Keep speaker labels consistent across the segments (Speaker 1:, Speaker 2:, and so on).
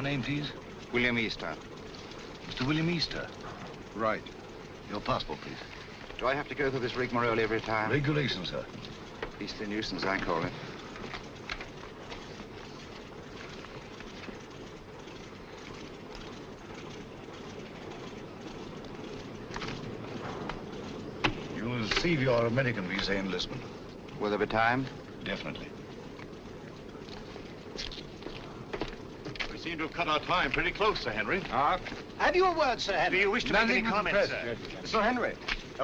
Speaker 1: Your name, please?
Speaker 2: William Easter.
Speaker 1: Mr. William Easter.
Speaker 2: Right.
Speaker 1: Your passport, please.
Speaker 2: Do I have to go through this rigmarole every time?
Speaker 1: Regulation, sir.
Speaker 2: Beastly nuisance, I call it.
Speaker 1: You'll receive your American visa in Lisbon.
Speaker 2: Will there be time?
Speaker 1: Definitely.
Speaker 3: We seem to have cut our time pretty close, Sir Henry.
Speaker 4: Have you a word, Sir Henry?
Speaker 3: Do you wish to make any comments, sir?
Speaker 5: Sir Henry,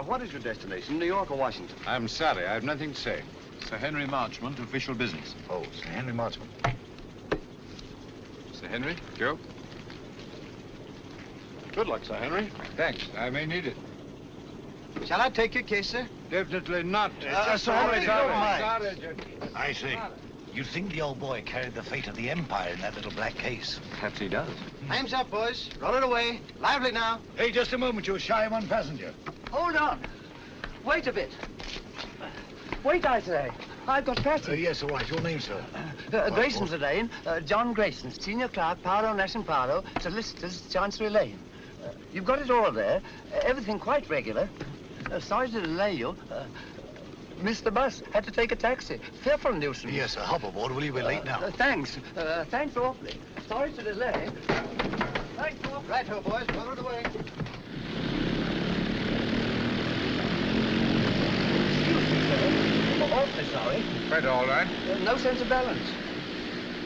Speaker 5: what is your destination, New York or Washington?
Speaker 2: I'm sorry, I have nothing to say.
Speaker 3: Sir Henry Marchmont, official business.
Speaker 1: Oh, Sir Henry Marchmont.
Speaker 2: Sir Henry, Joe?
Speaker 3: Good luck, Sir Henry.
Speaker 2: Thanks, I may need it.
Speaker 4: Shall I take your case, sir?
Speaker 2: Definitely not.
Speaker 4: Sir Henry, don't mind.
Speaker 2: Sorry, gentlemen.
Speaker 1: I see. You think the old boy carried the fate of the Empire in that little black case?
Speaker 5: Perhaps he does.
Speaker 4: Time's up, boys. Roll it away. Lively now.
Speaker 1: Hey, just a moment. You're shy of one passenger.
Speaker 6: Hold on. Wait a bit. Wait, I say. I've got passage.
Speaker 1: Yes, all right. Your name, sir?
Speaker 6: Grayson's the name. John Grayson, senior clerk, Paro, Nash and Paro, solicitors, Chancery Lane. You've got it all there. Everything quite regular. Sorry to delay you. Missed the bus. Had to take a taxi. Fearful nuisance.
Speaker 1: Yes, sir. Hop aboard, will you? We're late now.
Speaker 6: Thanks. Thanks awfully. Sorry to delay. Thanks awfully.
Speaker 4: Right-ho, boys. Roll it away.
Speaker 6: Excuse me, sir. Awfully sorry.
Speaker 2: Quite all right.
Speaker 6: No sense of balance.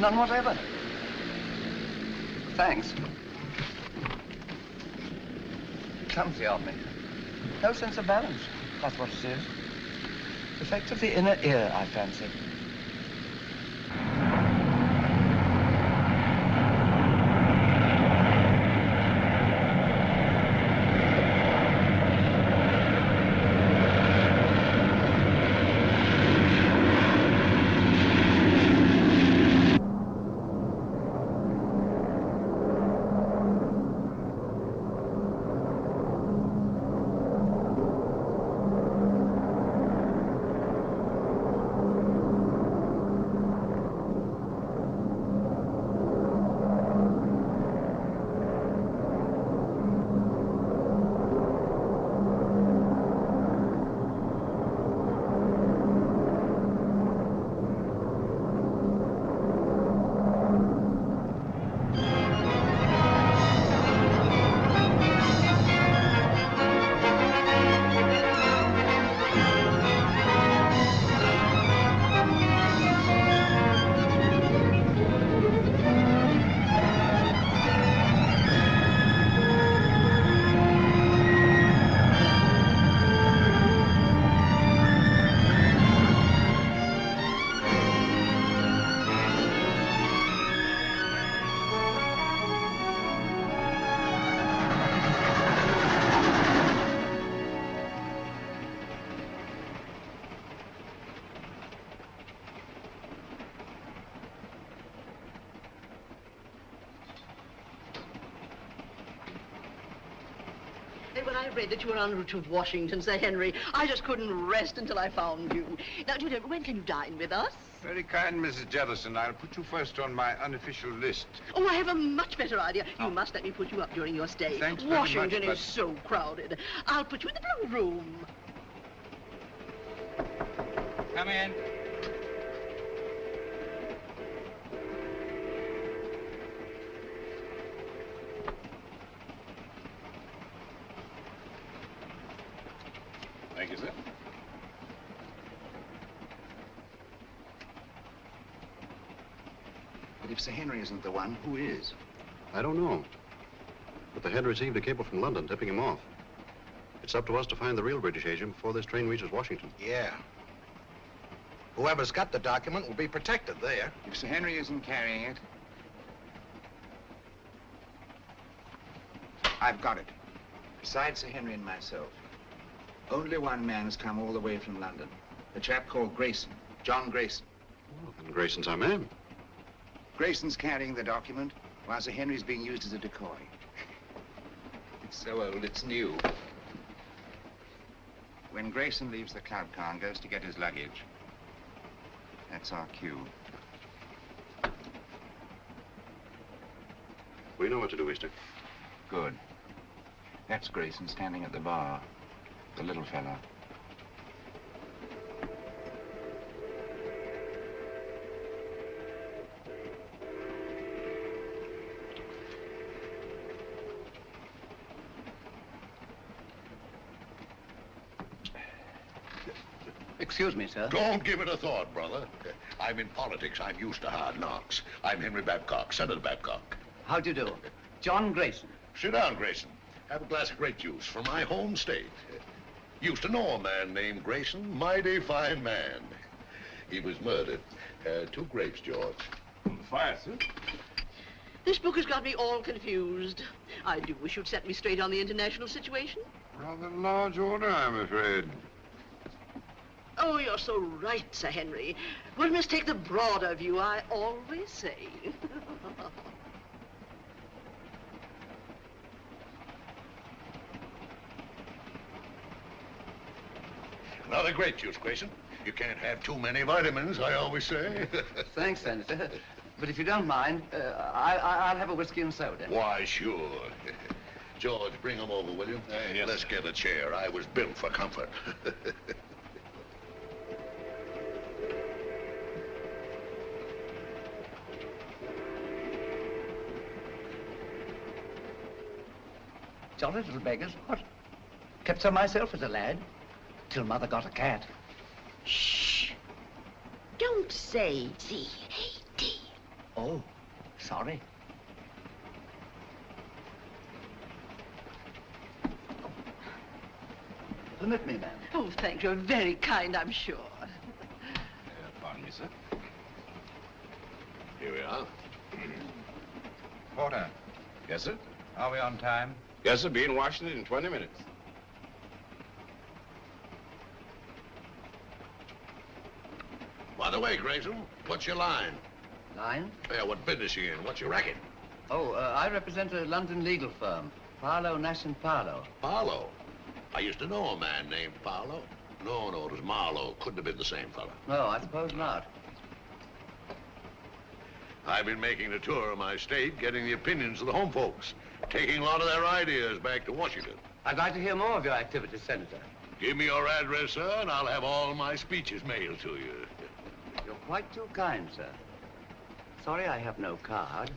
Speaker 6: None whatever. Thanks. Clumsy of me. No sense of balance. That's what it is. Effect of the inner ear, I fancy.
Speaker 7: When I read that you were en route to Washington, Sir Henry, I just couldn't rest until I found you. Now, do you know, when can you dine with us?
Speaker 2: Very kind, Mrs. Jellison. I'll put you first on my unofficial list.
Speaker 7: Oh, I have a much better idea. You must let me put you up during your stay.
Speaker 2: Thanks very much,
Speaker 7: Washington
Speaker 2: but-
Speaker 7: is so crowded. I'll put you in the blue room.
Speaker 2: Come in.
Speaker 3: Thank you, sir.
Speaker 2: But if Sir Henry isn't the one, who is?
Speaker 5: I don't know. But the head received a cable from London tipping him off. It's up to us to find the real British agent before this train reaches Washington.
Speaker 4: Yeah. Whoever's got the document will be protected there.
Speaker 2: If Sir Henry isn't carrying it, I've got it. Besides Sir Henry and myself, only one man has come all the way from London. A chap called Grayson, John Grayson.
Speaker 5: Well, then Grayson's our man.
Speaker 2: Grayson's carrying the document, while Sir Henry's being used as a decoy. It's so old, it's new. When Grayson leaves the club car and goes to get his luggage, that's our cue.
Speaker 5: We know what to do, Easter.
Speaker 2: Good. That's Grayson standing at the bar. The little fellow.
Speaker 6: Excuse me, sir.
Speaker 8: Don't give it a thought, brother. I'm in politics. I'm used to hard knocks. I'm Henry Babcock, Senator Babcock.
Speaker 6: How do you do? John Grayson.
Speaker 8: Sit down, Grayson. Have a glass of grape juice from my home state. Used to know a man named Grayson. Mighty fine man. He was murdered. 2 grapes, George.
Speaker 3: On the fire, sir.
Speaker 7: This book has got me all confused. I do wish you'd set me straight on the international situation.
Speaker 3: Rather large order, I'm afraid.
Speaker 7: Oh, you're so right, Sir Henry. One must take the broader view, I always say.
Speaker 8: Another grape juice, Grayson. You can't have too many vitamins, I always say.
Speaker 6: Thanks, Senator. But if you don't mind, I'll have a whiskey and soda.
Speaker 8: Why, sure. George, bring him over, will you?
Speaker 3: Yes,
Speaker 8: Let's get a chair. I was built for comfort.
Speaker 6: Jolly little beggars, what? Kept some myself as a lad, till Mother got a cat.
Speaker 9: Shh. Don't say C-A-T.
Speaker 6: Oh, sorry. Permit me, ma'am.
Speaker 7: Oh, thank you. You're very kind, I'm sure.
Speaker 3: Pardon me, sir.
Speaker 8: Here we are.
Speaker 2: Porter,
Speaker 3: Yes, sir?
Speaker 2: are we on time?
Speaker 3: Yes, sir. Be in Washington in 20 minutes.
Speaker 8: By the way, Grayson, what's your line?
Speaker 6: Line?
Speaker 8: Yeah, what business you in? What's your racket?
Speaker 6: Oh, I represent a London legal firm, Barlow, Nash & Barlow.
Speaker 8: Barlow. I used to know a man named Barlow. No, it was Marlowe. Couldn't have been the same fella.
Speaker 6: No, I suppose not.
Speaker 8: I've been making the tour of my state, getting the opinions of the home folks, taking a lot of their ideas back to Washington.
Speaker 6: I'd like to hear more of your activities, Senator.
Speaker 8: Give me your address, sir, and I'll have all my speeches mailed to you.
Speaker 6: You're quite too kind, sir. Sorry I have no card.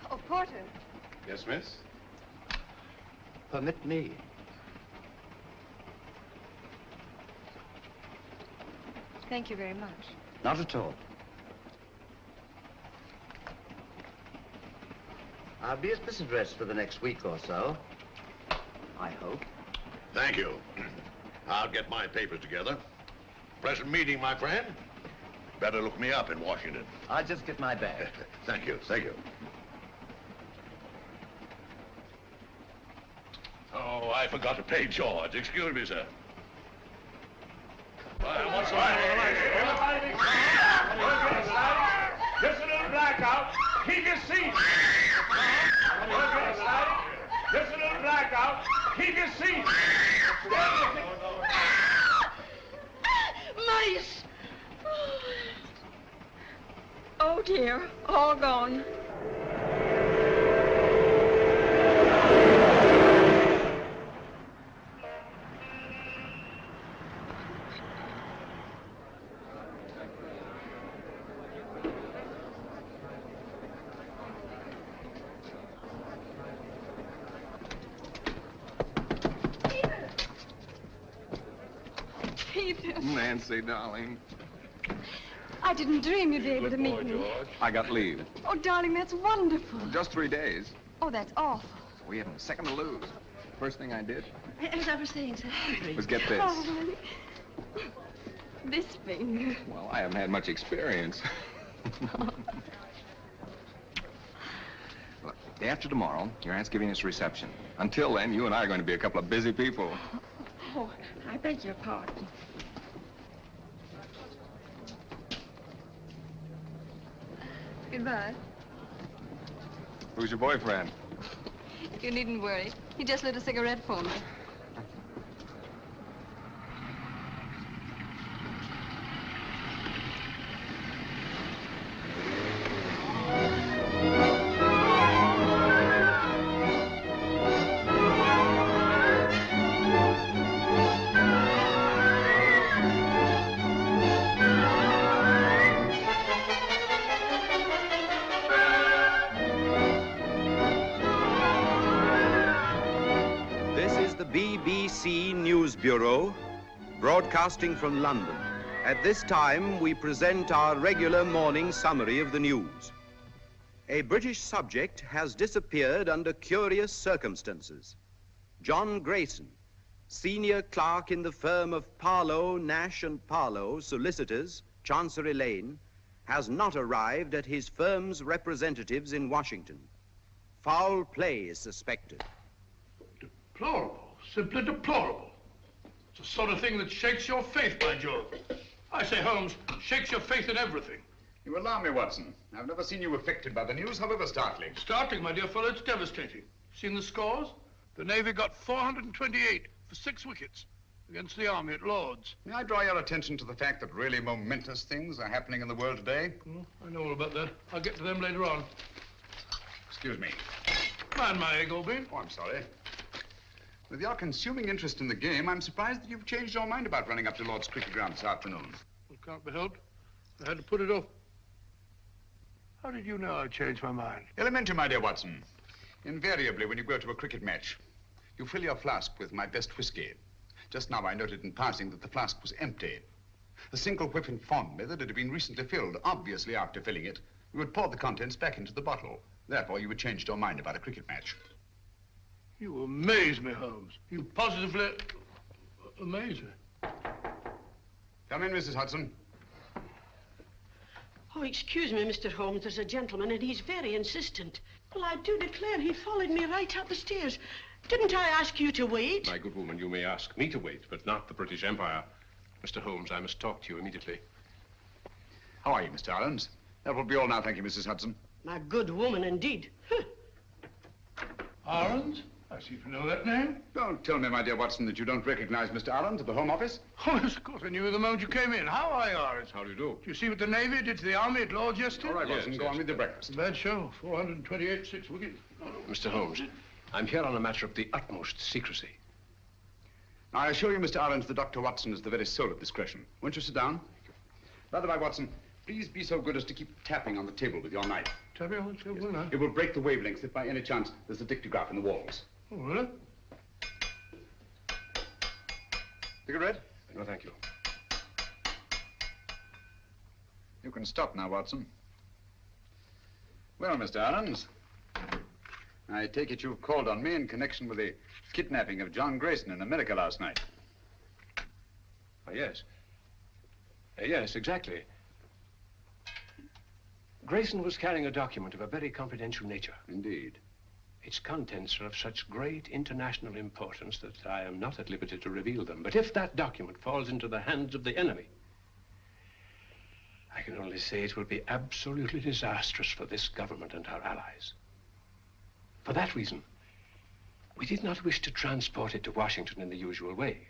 Speaker 10: Oh, Porter.
Speaker 3: Yes, miss?
Speaker 6: Permit me.
Speaker 10: Thank you very much.
Speaker 6: Not at all. I'll be at this address for the next week or so. I hope.
Speaker 8: Thank you. I'll get my papers together. Pleasant meeting, my friend. Better look me up in Washington.
Speaker 6: I'll just get my bag.
Speaker 8: Thank you, thank you. Oh, I forgot to pay George. Excuse me, sir. What's the matter?
Speaker 3: Just a little blackout. Keep your seat. Just a little blackout. Keep your seat.
Speaker 7: Mice!
Speaker 10: Oh, dear. All gone.
Speaker 3: Nancy, darling.
Speaker 10: I didn't dream you'd be able to meet me.
Speaker 8: George.
Speaker 3: I got leave.
Speaker 10: Oh, darling, that's wonderful.
Speaker 3: Just 3 days.
Speaker 10: Oh, that's awful.
Speaker 3: We haven't a second to lose. First thing I did
Speaker 7: As I was saying, Sir Henry.
Speaker 3: was get this.
Speaker 10: Oh, honey. This finger.
Speaker 3: Well, I haven't had much experience. Look, day after tomorrow, your aunt's giving us a reception. Until then, you and I are going to be a couple of busy people.
Speaker 10: Oh, I beg your pardon. Goodbye.
Speaker 3: Who's your boyfriend?
Speaker 10: You needn't worry. He just lit a cigarette for me.
Speaker 11: BBC News Bureau, broadcasting from London. At this time, we present our regular morning summary of the news. A British subject has disappeared under curious circumstances. John Grayson, senior clerk in the firm of Parlow, Nash and Parlow, solicitors, Chancery Lane, has not arrived at his firm's representatives in Washington. Foul play is suspected.
Speaker 12: Deplorable, simply deplorable. It's the sort of thing that shakes your faith, by Jove. I say, Holmes, shakes your faith in everything.
Speaker 2: You alarm me, Watson. I've never seen you affected by the news, however startling.
Speaker 12: Startling, my dear fellow, it's devastating. Seen the scores? The Navy got 428 for 6 wickets against the Army at Lord's.
Speaker 2: May I draw your attention to the fact that really momentous things are happening in the world today?
Speaker 12: Oh, I know all about that. I'll get to them later on.
Speaker 2: Excuse me.
Speaker 12: Mind my egg, old bean.
Speaker 2: Oh, I'm sorry. With your consuming interest in the game, I'm surprised that you've changed your mind about running up to Lord's cricket ground this afternoon.
Speaker 12: Well, can't be helped. I had to put it off. How did you know I changed my mind?
Speaker 2: Elementary, my dear Watson. Invariably, when you go to a cricket match, you fill your flask with my best whiskey. Just now, I noted in passing that the flask was empty. A single whiff informed me that it had been recently filled. Obviously, after filling it, you would pour the contents back into the bottle. Therefore, you had changed your mind about a cricket match.
Speaker 12: You amaze me, Holmes. You positively amaze me.
Speaker 2: Come in, Mrs. Hudson.
Speaker 9: Oh, excuse me, Mr. Holmes. There's a gentleman, and he's very insistent. Well, I do declare he followed me right up the stairs. Didn't I ask you to wait?
Speaker 13: My good woman, you may ask me to wait, but not the British Empire. Mr. Holmes, I must talk to you immediately.
Speaker 2: How are you, Mr. Irons? That will be all now, thank you, Mrs. Hudson.
Speaker 9: My good woman, indeed.
Speaker 12: Arons? I seem to know that name.
Speaker 2: Don't tell me, my dear Watson, that you don't recognize Mr. Arons at the Home Office.
Speaker 12: Oh, yes, of course. I knew the moment you came in. How are you, Arons?
Speaker 13: How do you do?
Speaker 12: Did you see what the Navy did to the Army at Lord's yesterday?
Speaker 2: All right, Watson, go on with your breakfast.
Speaker 12: Bad show. 428, 6 wickets.
Speaker 13: Mr. Holmes, I'm here on a matter of the utmost secrecy.
Speaker 2: Now, I assure you, Mr. Arons, that Dr. Watson is the very soul of discretion. Won't you sit down? By the way, Watson, please be so good as to keep tapping on the table with your knife.
Speaker 12: Tapping on the table, now?
Speaker 2: It will break the wavelengths if by any chance there's a dictograph in the walls.
Speaker 12: Oh, really?
Speaker 2: Cigarette?
Speaker 13: No, thank you.
Speaker 2: You can stop now, Watson. Well, Mr. Arons, I take it you've called on me in connection with the kidnapping of John Grayson in America last night.
Speaker 13: Oh, yes. Yes, exactly. Grayson was carrying a document of a very confidential nature.
Speaker 2: Indeed.
Speaker 13: Its contents are of such great international importance that I am not at liberty to reveal them. But if that document falls into the hands of the enemy, I can only say it will be absolutely disastrous for this government and our allies. For that reason, we did not wish to transport it to Washington in the usual way.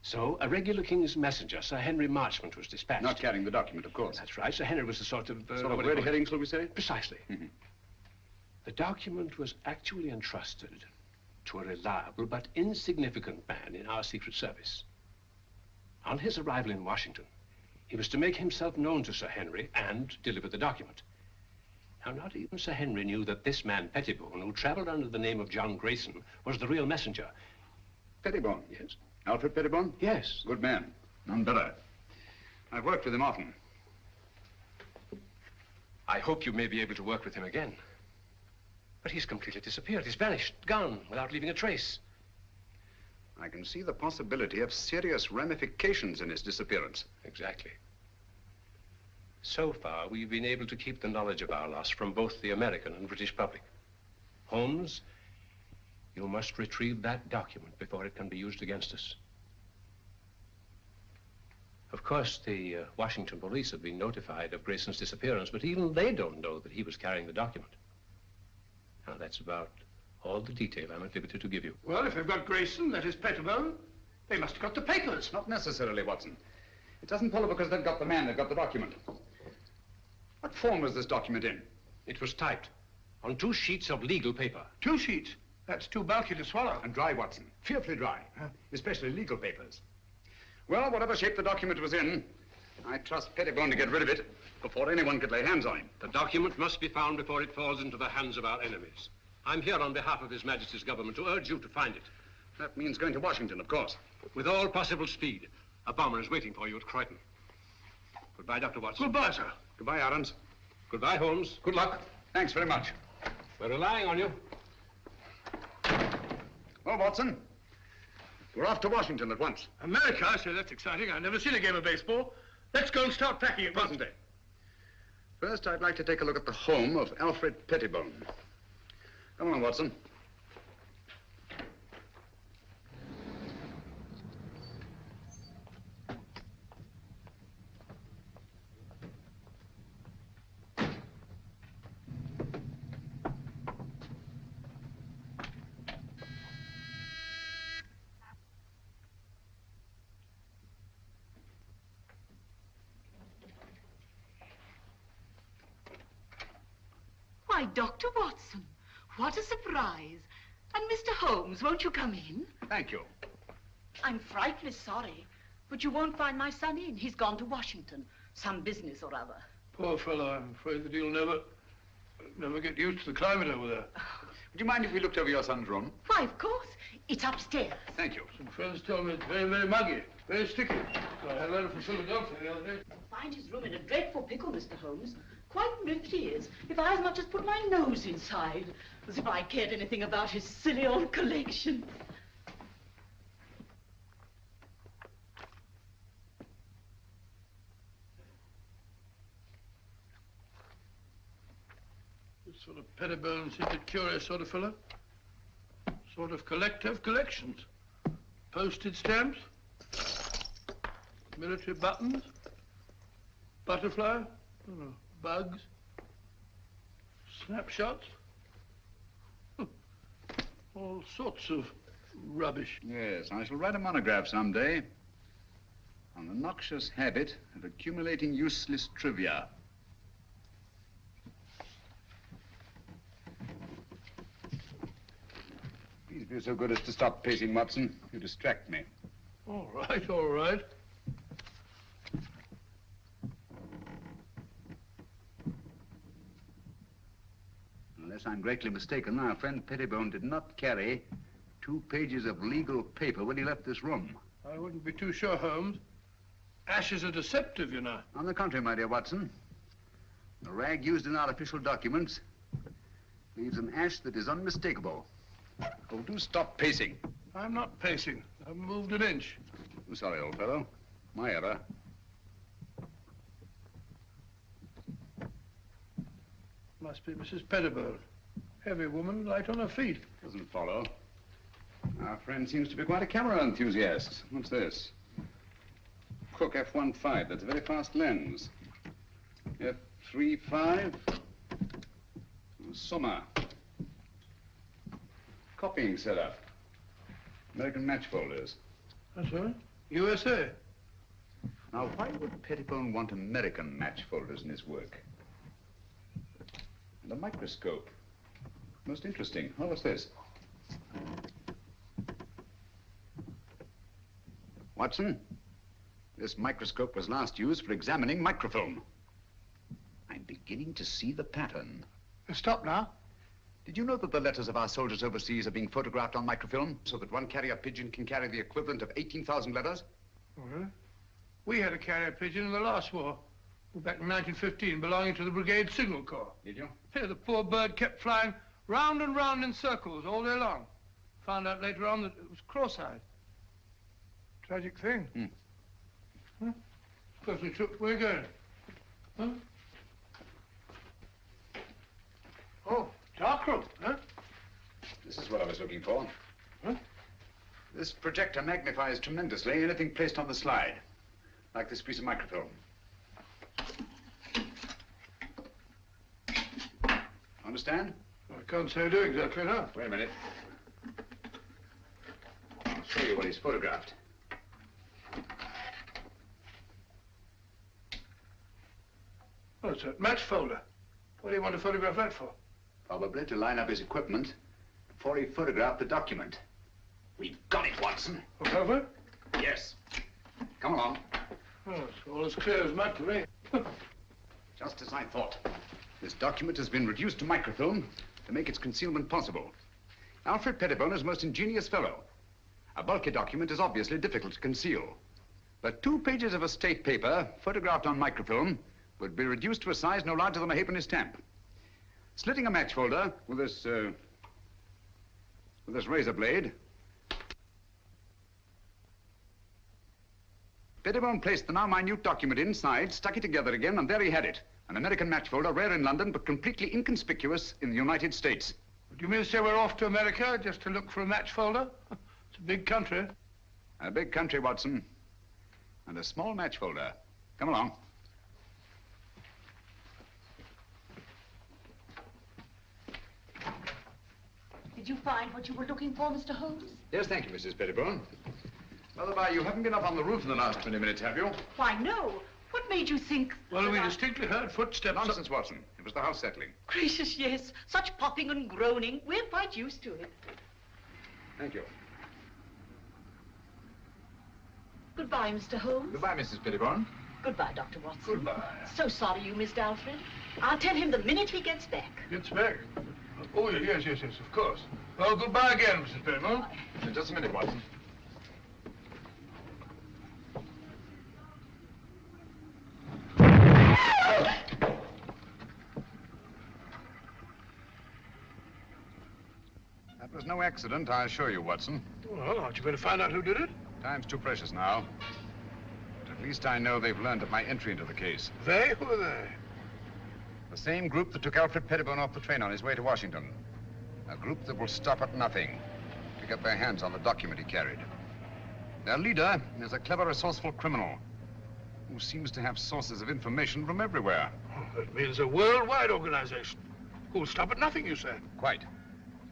Speaker 13: So a regular King's messenger, Sir Henry Marchmont, was dispatched.
Speaker 2: Not carrying the document, of course.
Speaker 13: That's right. Sir Henry was a sort of...
Speaker 2: sort of red herring, shall we say?
Speaker 13: Precisely. Mm-hmm. The document was actually entrusted to a reliable but insignificant man in our Secret Service. On his arrival in Washington, he was to make himself known to Sir Henry and deliver the document. Now, not even Sir Henry knew that this man, Pettibone, who traveled under the name of John Grayson, was the real messenger.
Speaker 2: Pettibone?
Speaker 13: Yes.
Speaker 2: Alfred Pettibone?
Speaker 13: Yes.
Speaker 2: Good man. None better. I've worked with him often.
Speaker 13: I hope you may be able to work with him again. But he's completely disappeared. He's vanished, gone, without leaving a trace.
Speaker 2: I can see the possibility of serious ramifications in his disappearance.
Speaker 13: Exactly. So far, we've been able to keep the knowledge of our loss from both the American and British public. Holmes, you must retrieve that document before it can be used against us. Of course, the Washington police have been notified of Grayson's disappearance, but even they don't know that he was carrying the document. Now, that's about all the detail I'm at liberty to give you.
Speaker 12: Well, if they've got Grayson, that is Pettibone, they must have got the papers.
Speaker 2: Not necessarily, Watson. It doesn't follow because they've got the man, they've got the document. What form was this document in?
Speaker 13: It was typed on 2 sheets of legal paper.
Speaker 12: 2 sheets? That's too bulky to swallow.
Speaker 2: And dry, Watson. Fearfully dry. Especially legal papers. Well, whatever shape the document was in, I trust Pettibone to get rid of it before anyone could lay hands on him.
Speaker 13: The document must be found before it falls into the hands of our enemies. I'm here on behalf of His Majesty's government to urge you to find it.
Speaker 2: That means going to Washington, of course.
Speaker 13: With all possible speed. A bomber is waiting for you at Croydon. Goodbye, Dr. Watson.
Speaker 12: Goodbye, sir.
Speaker 2: Goodbye, Aarons.
Speaker 13: Goodbye, Holmes. Good luck.
Speaker 2: Thanks very much.
Speaker 13: We're relying on you.
Speaker 2: Well, Watson, we're off to Washington at once.
Speaker 12: America? I say, that's exciting. I've never seen a game of baseball. Let's go and start packing at once.
Speaker 2: First, I'd like to take a look at the home of Alfred Pettibone. Come on, Watson.
Speaker 7: Why, Dr. Watson, what a surprise. And Mr. Holmes, won't you come in?
Speaker 2: Thank you.
Speaker 7: I'm frightfully sorry, but you won't find my son in. He's gone to Washington. Some business or other.
Speaker 12: Poor fellow, I'm afraid that he'll never get used to the climate over there.
Speaker 2: Would you mind if we looked over your son's room?
Speaker 7: Why, of course. It's upstairs.
Speaker 2: Thank you.
Speaker 12: Some friends told me it's very, very muggy, very sticky. So I had a letter from Philadelphia the other day.
Speaker 7: I find his room in a dreadful pickle, Mr. Holmes. Quite nifty he is. If I as much as put my nose inside. As if I cared anything about his silly old collection.
Speaker 12: This sort of Pettibone seems a curious sort of fellow. Sort of collector of collections. Postage stamps. Military buttons. Butterfly. I don't know. Bugs, snapshots, all sorts of rubbish.
Speaker 2: Yes, I shall write a monograph someday on the noxious habit of accumulating useless trivia. Please be so good as to stop pacing, Watson. You distract me.
Speaker 12: All right, all right.
Speaker 2: Unless I'm greatly mistaken, our friend Pettibone did not carry 2 pages of legal paper when he left this room.
Speaker 12: I wouldn't be too sure, Holmes. Ashes are deceptive, you know.
Speaker 2: On the contrary, my dear Watson, the rag used in our official documents leaves an ash that is unmistakable. Oh, do stop pacing.
Speaker 12: I'm not pacing. I've moved an inch.
Speaker 2: I'm sorry, old fellow. My error.
Speaker 12: Must be Mrs. Pettibone. Heavy woman, light on her feet.
Speaker 2: Doesn't follow. Our friend seems to be quite a camera enthusiast. What's this? Cook F1.5. That's a very fast lens. F3.5. Summer. Copying setup. American match folders.
Speaker 12: That's right. USA.
Speaker 2: Now, why would Pettibone want American match folders in his work? And a microscope. Most interesting. Oh, what's this? Watson, this microscope was last used for examining microfilm. I'm beginning to see the pattern.
Speaker 12: Stop now.
Speaker 2: Did you know that the letters of our soldiers overseas are being photographed on microfilm so that one carrier pigeon can carry the equivalent of 18,000 letters?
Speaker 12: Oh, really? We had a carrier pigeon in the last war. Back in 1915, belonging to the Brigade Signal Corps.
Speaker 2: Did you?
Speaker 12: Yeah, the poor bird kept flying round and round in circles all day long. Found out later on that it was cross-eyed. Tragic thing. Huh? Perfectly true. Where are you going? Huh? Oh, darkroom, huh?
Speaker 2: This is what I was looking for.
Speaker 12: Huh?
Speaker 2: This projector magnifies tremendously anything placed on the slide, like this piece of microfilm. Understand?
Speaker 12: I can't say I do exactly now.
Speaker 2: Wait a minute. I'll show you what he's photographed.
Speaker 12: Oh, it's a match folder. What do you want to photograph that for?
Speaker 2: Probably to line up his equipment before he photographed the document. We've got it, Watson.
Speaker 12: Over?
Speaker 2: Yes. Come along.
Speaker 12: Oh, it's all as clear as mud to me.
Speaker 2: Just as I thought. This document has been reduced to microfilm to make its concealment possible. Alfred Pettibone is a most ingenious fellow. A bulky document is obviously difficult to conceal. But 2 pages of a state paper, photographed on microfilm, would be reduced to a size no larger than a halfpenny stamp. Slitting a match folder with this razor blade, Pettibone placed the now minute document inside, stuck it together again, and there he had it. An American match folder, rare in London, but completely inconspicuous in the United States.
Speaker 12: Do you mean to say we're off to America just to look for a match folder? It's a big country.
Speaker 2: A big country, Watson. And a small match folder. Come along.
Speaker 7: Did you find what you were looking for, Mr. Holmes?
Speaker 2: Yes, thank you, Mrs. Pettibone. By the by, you haven't been up on the roof in the last 20 minutes, have you?
Speaker 7: Why, no. What made you think...
Speaker 12: Well, we distinctly heard footsteps.
Speaker 2: Nonsense, Watson. It was the house settling.
Speaker 7: Gracious, yes. Such popping and groaning. We're quite used to it.
Speaker 2: Thank you.
Speaker 7: Goodbye, Mr. Holmes.
Speaker 2: Goodbye, Mrs. Pettibone.
Speaker 7: Goodbye, Dr. Watson.
Speaker 12: Goodbye.
Speaker 7: So sorry you missed Alfred. I'll tell him the minute he gets back.
Speaker 12: Gets back? Oh, yes, of course. Well, goodbye again, Mrs. Pettibone.
Speaker 2: Just a minute, Watson. That was no accident, I assure you, Watson.
Speaker 12: Well, aren't you going to find out who did it?
Speaker 2: Time's too precious now. But at least I know they've learned of my entry into the case.
Speaker 12: They? Who are they?
Speaker 2: The same group that took Alfred Pettibone off the train on his way to Washington. A group that will stop at nothing to get their hands on the document he carried. Their leader is a clever, resourceful criminal who seems to have sources of information from everywhere.
Speaker 12: Oh, that means a worldwide organization. Who'll stop at nothing, you say?
Speaker 2: Quite.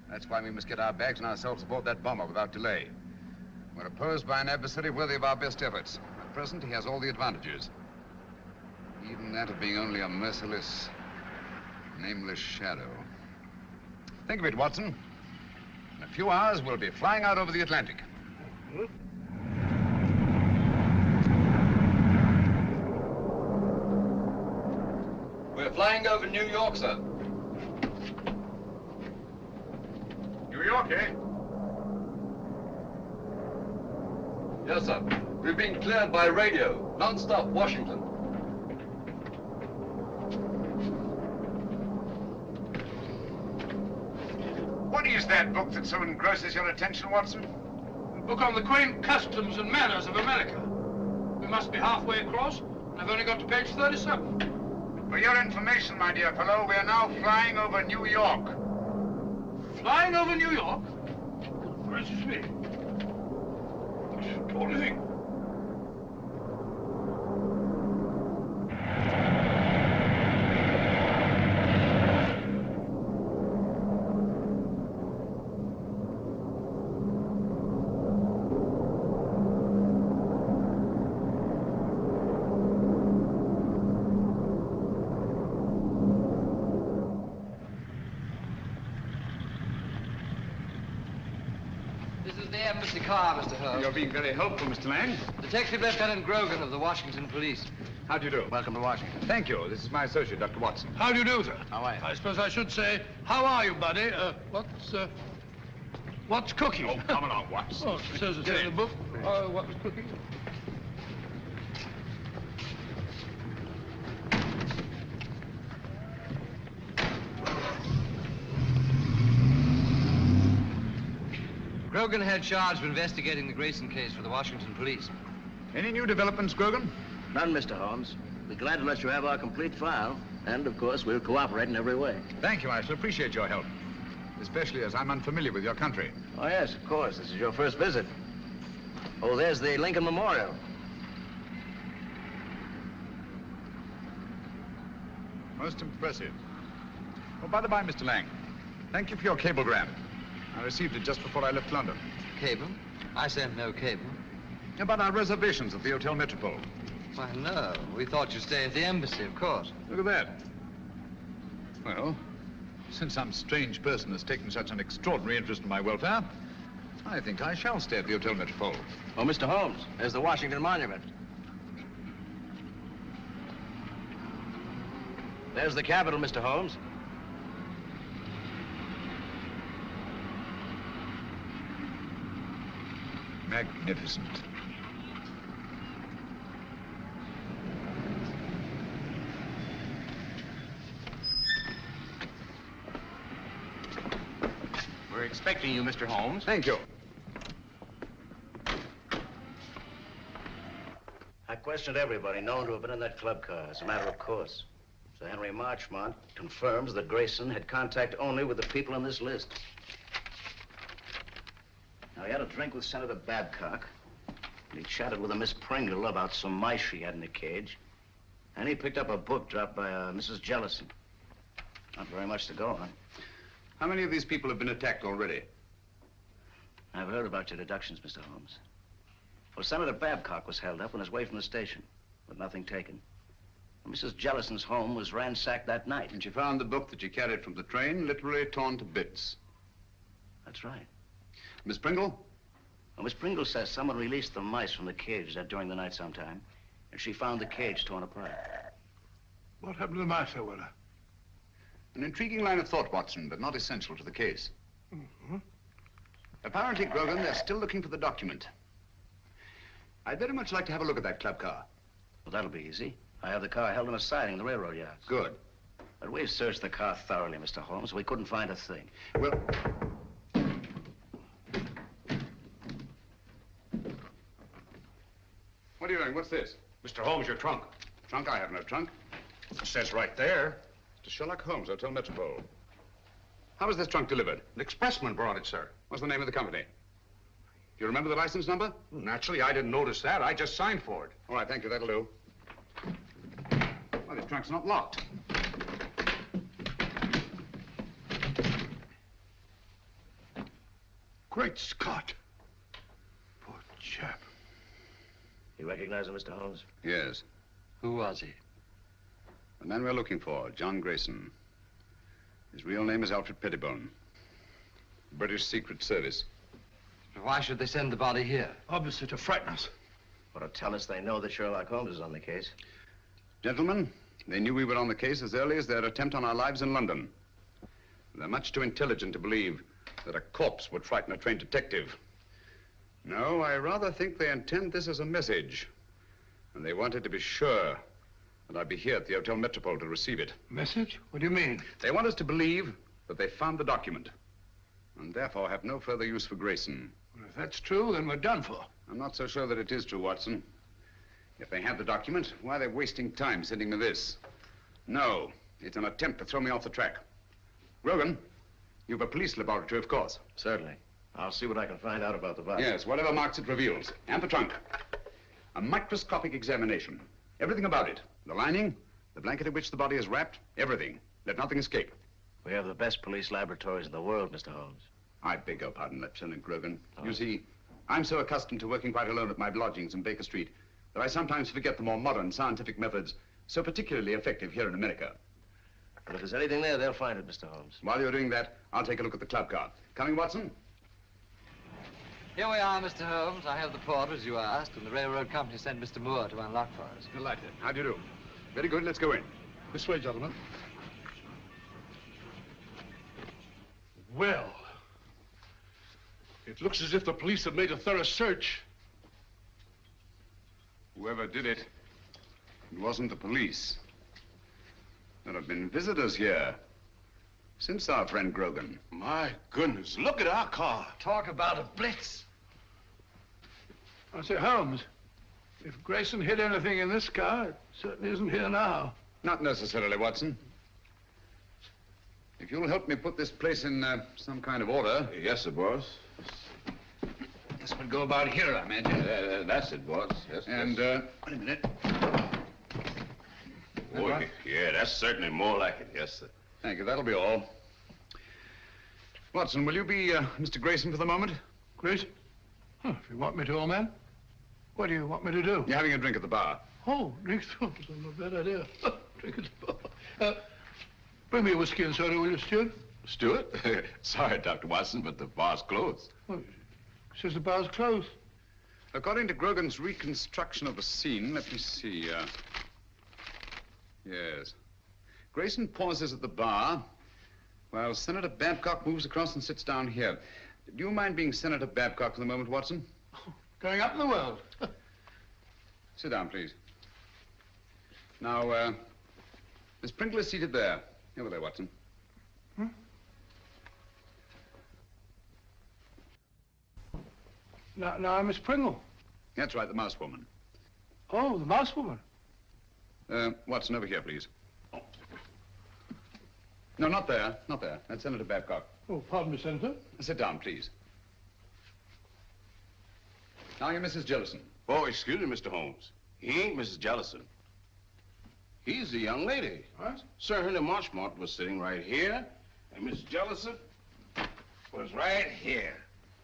Speaker 2: That's why we must get our bags and ourselves aboard that bomber without delay. We're opposed by an adversary worthy of our best efforts. At present, he has all the advantages. Even that of being only a merciless, nameless shadow. Think of it, Watson. In a few hours, we'll be flying out over the Atlantic.
Speaker 3: We're flying over New York, sir.
Speaker 2: New York, eh?
Speaker 3: Yes, sir. We've been cleared by radio. Non-stop Washington.
Speaker 2: What is that book that so engrosses your attention, Watson?
Speaker 12: A book on the quaint customs and manners of America. We must be halfway across, and I've only got to page 37.
Speaker 2: For your information, my dear fellow, we are now flying over New York.
Speaker 12: Flying over New York? Gracious me. What do you think?
Speaker 6: Embassy car, Mr. Holmes.
Speaker 2: You're being very helpful, Mr. Lang.
Speaker 6: Detective Lieutenant Grogan of the Washington Police.
Speaker 2: How do you do?
Speaker 6: Welcome to Washington.
Speaker 2: Thank you. This is my associate, Dr. Watson.
Speaker 12: How do you do, sir?
Speaker 6: How are you?
Speaker 12: I suppose I should say, how are you, buddy? What's cooking?
Speaker 2: Oh, come along, Watson.
Speaker 12: Oh, it says in the book. What's cooking?
Speaker 6: Grogan had charge of investigating the Grayson case for the Washington Police.
Speaker 2: Any new developments, Grogan?
Speaker 14: None, Mr. Holmes. We're glad to let you have our complete file. And, of course, we'll cooperate in every way.
Speaker 2: Thank you. I shall appreciate your help. Especially as I'm unfamiliar with your country.
Speaker 14: Oh, yes, of course. This is your first visit. Oh, there's the Lincoln Memorial.
Speaker 2: Most impressive. Oh, by the by, Mr. Lang, thank you for your cablegram. I received it just before I left London.
Speaker 6: Cable? I sent no cable.
Speaker 2: About our reservations at the Hotel Metropole.
Speaker 6: Why, no. We thought you'd stay at the embassy, of course.
Speaker 2: Look at that. Well, since some strange person has taken such an extraordinary interest in my welfare, I think I shall stay at the Hotel Metropole.
Speaker 14: Oh, Mr. Holmes, there's the Washington Monument. There's the Capitol, Mr. Holmes.
Speaker 2: Magnificent.
Speaker 14: We're expecting you, Mr. Holmes.
Speaker 2: Thank you.
Speaker 14: I questioned everybody known to have been in that club car, as a matter of course. Sir Henry Marchmont confirms that Grayson had contact only with the people on this list. Now, he had a drink with Senator Babcock. And he chatted with a Miss Pringle about some mice she had in a cage. And he picked up a book dropped by Mrs. Jellison. Not very much to go on.
Speaker 2: How many of these people have been attacked already?
Speaker 14: I've heard about your deductions, Mr. Holmes. Well, Senator Babcock was held up on his way from the station, with nothing taken. Mrs. Jellison's home was ransacked that night.
Speaker 2: And she found the book that she carried from the train literally torn to bits.
Speaker 14: That's right.
Speaker 2: Miss Pringle?
Speaker 14: Well, Miss Pringle says someone released the mice from the cage during the night sometime, and she found the cage torn apart.
Speaker 12: What happened to the mice, Sir Weller?
Speaker 2: An intriguing line of thought, Watson, but not essential to the case.
Speaker 12: Mm-hmm.
Speaker 2: Apparently, Grogan, they're still looking for the document. I'd very much like to have a look at that club car.
Speaker 14: Well, that'll be easy. I have the car held in a siding in the railroad yards.
Speaker 2: Good.
Speaker 14: But we've searched the car thoroughly, Mr. Holmes. We couldn't find a thing.
Speaker 2: Well... What are you doing? What's this?
Speaker 3: Mr. Holmes, your trunk.
Speaker 2: Trunk? I have no trunk.
Speaker 3: It says right there.
Speaker 2: To Sherlock Holmes, Hotel Metropole. How was this trunk delivered?
Speaker 3: The expressman brought it, sir.
Speaker 2: What's the name of the company? Do you remember the license number?
Speaker 3: Well, naturally, I didn't notice that. I just signed for it.
Speaker 2: All right, thank you. That'll do. Well, this trunk's not locked.
Speaker 12: Great Scott. Poor chap.
Speaker 14: You recognize him, Mr. Holmes?
Speaker 2: Yes.
Speaker 6: Who was he?
Speaker 2: The man we're looking for, John Grayson. His real name is Alfred Pettibone. British Secret Service.
Speaker 6: Why should they send the body here?
Speaker 12: Obviously to frighten us.
Speaker 14: Or to tell us they know that Sherlock Holmes is on the case.
Speaker 2: Gentlemen, they knew we were on the case as early as their attempt on our lives in London. They're much too intelligent to believe that a corpse would frighten a trained detective. No, I rather think they intend this as a message. And they wanted to be sure that I'd be here at the Hotel Metropole to receive it.
Speaker 12: Message? What do you mean?
Speaker 2: They want us to believe that they found the document. And therefore have no further use for Grayson.
Speaker 12: Well, if that's true, then we're done for.
Speaker 2: I'm not so sure that it is true, Watson. If they have the document, why are they wasting time sending me this? No, it's an attempt to throw me off the track. Grogan, you've a police laboratory, of course.
Speaker 14: Certainly. I'll see what I can find out about the body.
Speaker 2: Yes, whatever marks it reveals. And the trunk. A microscopic examination. Everything about it. The lining, the blanket in which the body is wrapped, everything. Let nothing escape.
Speaker 14: We have the best police laboratories in the world, Mr. Holmes.
Speaker 2: I beg your pardon, Lieutenant Grogan. Oh. You see, I'm so accustomed to working quite alone at my lodgings in Baker Street that I sometimes forget the more modern scientific methods so particularly effective here in America.
Speaker 14: But if there's anything there, they'll find it, Mr. Holmes.
Speaker 2: While you're doing that, I'll take a look at the club car. Coming, Watson?
Speaker 6: Here we are, Mr. Holmes. I have the port, as you asked, and the railroad company sent Mr. Moore to unlock for us.
Speaker 2: Delighted. How do you do? Very good. Let's go in.
Speaker 12: This way, gentlemen. Well, it looks as if the police have made a thorough search.
Speaker 2: Whoever did it, it wasn't the police. There have been visitors here since our friend Grogan.
Speaker 8: My goodness, look at our car.
Speaker 6: Talk about a blitz.
Speaker 12: I say, Holmes, if Grayson hid anything in this car, it certainly isn't here now.
Speaker 2: Not necessarily, Watson. If you'll help me put this place in some kind of order.
Speaker 8: Yes, sir, boss.
Speaker 2: This would go about here, I imagine.
Speaker 8: That's it, boss. Yes,
Speaker 2: and,
Speaker 8: yes.
Speaker 2: Wait a minute.
Speaker 8: Oh, yeah, that's certainly more like it, yes, sir.
Speaker 2: Thank you, that'll be all. Watson, will you be Mr. Grayson for the moment?
Speaker 12: Grayson? Huh, if you want me to, old man. What do you want me to do?
Speaker 2: You're having a drink at the bar.
Speaker 12: Oh, drink? Oh, that's not a bad idea. Drink at the bar. Bring me a whiskey and soda, will you, Stuart?
Speaker 8: Stuart? Sorry, Dr. Watson, but the bar's closed.
Speaker 12: Well, says the bar's closed.
Speaker 2: According to Grogan's reconstruction of the scene, let me see. Yes. Grayson pauses at the bar while Senator Babcock moves across and sits down here. Do you mind being Senator Babcock for the moment, Watson?
Speaker 12: Going up in the world.
Speaker 2: Sit down, please. Now, Miss Pringle is seated there. Over there, Watson.
Speaker 12: Now, Miss Pringle.
Speaker 2: That's right, the mouse woman.
Speaker 12: Oh, the mouse woman.
Speaker 2: Watson, over here, please. No, not there. Not there. That's Senator Babcock.
Speaker 12: Oh, pardon me, Senator.
Speaker 2: Sit down, please. Now, you're Mrs. Jellison.
Speaker 15: Oh, excuse me, Mr. Holmes. He ain't Mrs. Jellison. He's the young lady.
Speaker 12: What?
Speaker 15: Sir Henry Marchmont was sitting right here, and Mrs. Jellison was right here.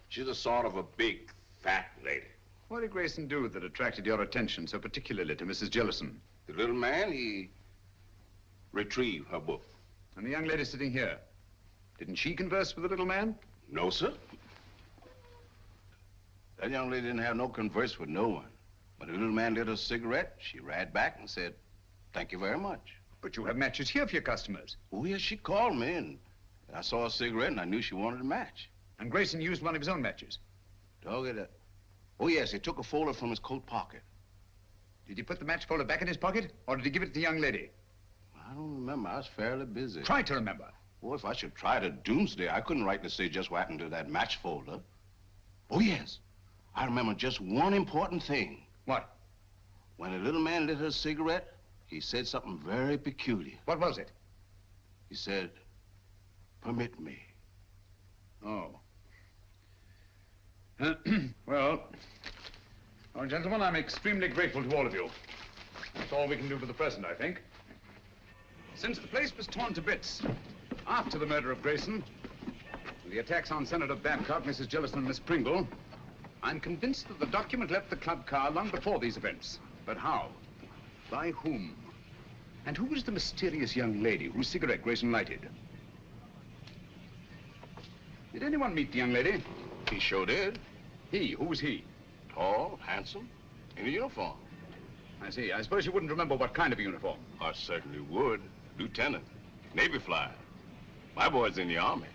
Speaker 15: She's a sort of a big, fat lady.
Speaker 2: What did Grayson do that attracted your attention so particularly to Mrs. Jellison?
Speaker 15: The little man, he retrieved her book.
Speaker 2: And the young lady sitting here, didn't she converse with the little man?
Speaker 15: No, sir. That young lady didn't have no converse with no one. When the little man lit a cigarette, she ran back and said, "Thank you very much."
Speaker 2: But you have matches here for your customers.
Speaker 15: Oh, yes, she called me, and I saw a cigarette, and I knew she wanted a match.
Speaker 2: And Grayson used one of his own matches.
Speaker 15: Dog it. Oh, yes, he took a folder from his coat pocket.
Speaker 2: Did he put the match folder back in his pocket, or did he give it to the young lady?
Speaker 15: I don't remember. I was fairly busy.
Speaker 2: Try to remember.
Speaker 15: Well, if I should try to doomsday, I couldn't rightly say just what happened to that match folder. Oh, yes. I remember just one important thing.
Speaker 2: What?
Speaker 15: When the little man lit his cigarette, he said something very peculiar.
Speaker 2: What was it?
Speaker 15: He said, "Permit me."
Speaker 2: Oh. Well, gentlemen, I'm extremely grateful to all of you. That's all we can do for the present, I think. Since the place was torn to bits after the murder of Grayson, and the attacks on Senator Babcock, Mrs. Jellison, and Miss Pringle, I'm convinced that the document left the club car long before these events. But how? By whom? And who was the mysterious young lady whose cigarette Grayson lighted? Did anyone meet the young lady?
Speaker 15: He sure did.
Speaker 2: He? Who was he?
Speaker 15: Tall, handsome, in a uniform.
Speaker 2: I see. I suppose you wouldn't remember what kind of a uniform.
Speaker 15: I certainly would. Lieutenant, Navy flyer. My boy's in the Army.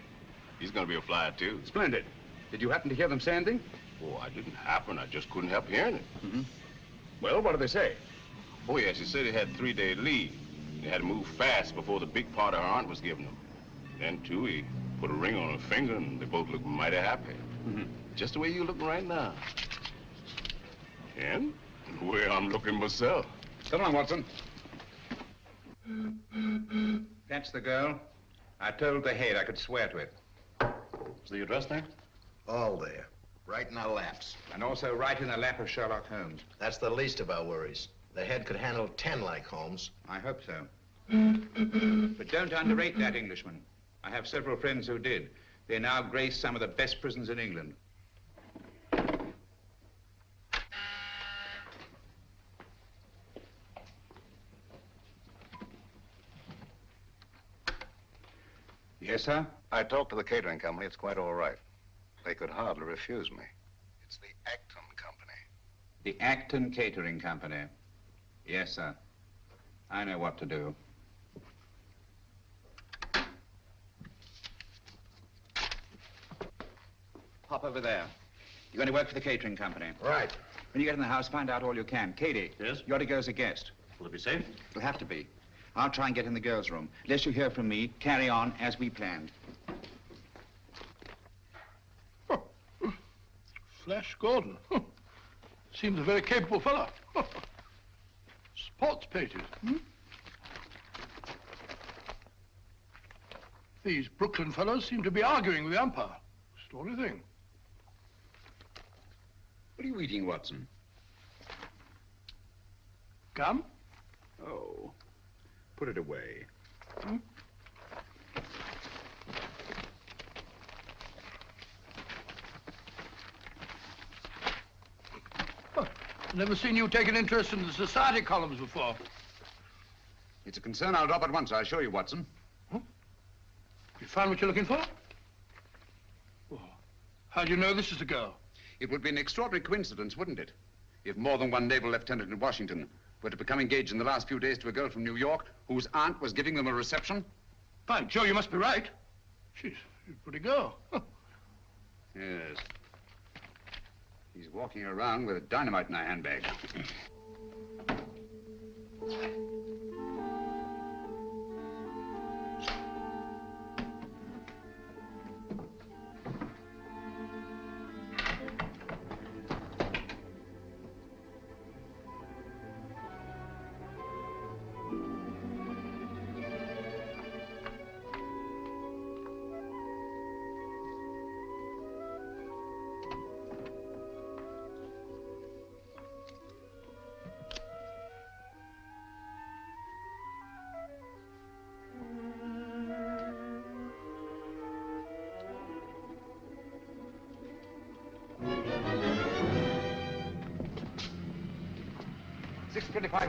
Speaker 15: He's gonna be a flyer, too.
Speaker 2: Splendid. Did you happen to hear them say anything?
Speaker 15: Oh, I didn't happen. I just couldn't help hearing it.
Speaker 2: Mm-hmm. Well, what did they say?
Speaker 15: Oh, yes, he said he had 3-day leave. He had to move fast before the big part her aunt was giving him. Then, too, he put a ring on her finger, and they both looked mighty happy.
Speaker 2: Mm-hmm.
Speaker 15: Just the way you looking right now. And the way I'm looking myself.
Speaker 2: Come on, Watson. That's the girl. I told the head I could swear to it.
Speaker 5: Is the address there?
Speaker 4: All there. Right in our laps.
Speaker 2: And also right in the lap of Sherlock Holmes.
Speaker 4: That's the least of our worries. The head could handle 10 like Holmes.
Speaker 2: I hope so. But don't underrate that Englishman. I have several friends who did. They now grace some of the best prisons in England. Yes, sir?
Speaker 3: I talked to the catering company. It's quite all right. They could hardly refuse me. It's the Acton Company.
Speaker 2: The Acton Catering Company. Yes, sir. I know what to do. Hop over there. You're going to work for the catering company.
Speaker 4: Right.
Speaker 2: When you get in the house, find out all you can. Katie.
Speaker 5: Yes?
Speaker 2: You're to go as a guest.
Speaker 5: Will it be safe?
Speaker 2: It'll have to be. I'll try and get in the girls' room. Unless you hear from me, carry on as we planned.
Speaker 12: Flash Gordon. Seems a very capable fellow. Sports pages. These Brooklyn fellows seem to be arguing with the umpire. Story thing.
Speaker 2: What are you eating, Watson?
Speaker 12: Gum?
Speaker 2: Oh. Put it away.
Speaker 12: Never seen you take an interest in the society columns before.
Speaker 2: It's a concern I'll drop at once, I assure you, Watson.
Speaker 12: You found what you're looking for? Well, how do you know this is the girl?
Speaker 2: It would be an extraordinary coincidence, wouldn't it? If more than one naval lieutenant in Washington were to become engaged in the last few days to a girl from New York whose aunt was giving them a reception.
Speaker 12: By Joe, you must be right. She's a pretty girl.
Speaker 2: Yes. He's walking around with dynamite in a handbag.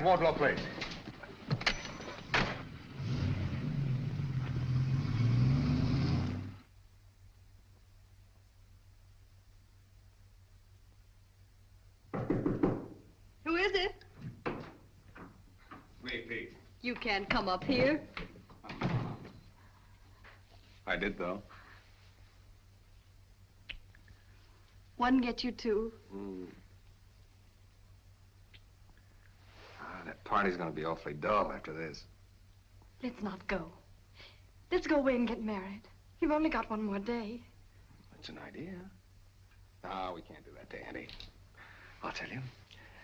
Speaker 2: Wardlaw Place.
Speaker 10: Who is it?
Speaker 15: Me, Pete.
Speaker 10: You can't come up here.
Speaker 15: I did, though.
Speaker 10: One get you two.
Speaker 15: That party's gonna be awfully dull after this.
Speaker 10: Let's not go. Let's go away and get married. You've only got one more day.
Speaker 15: That's an idea. No, we can't do that, Danny. I'll tell you.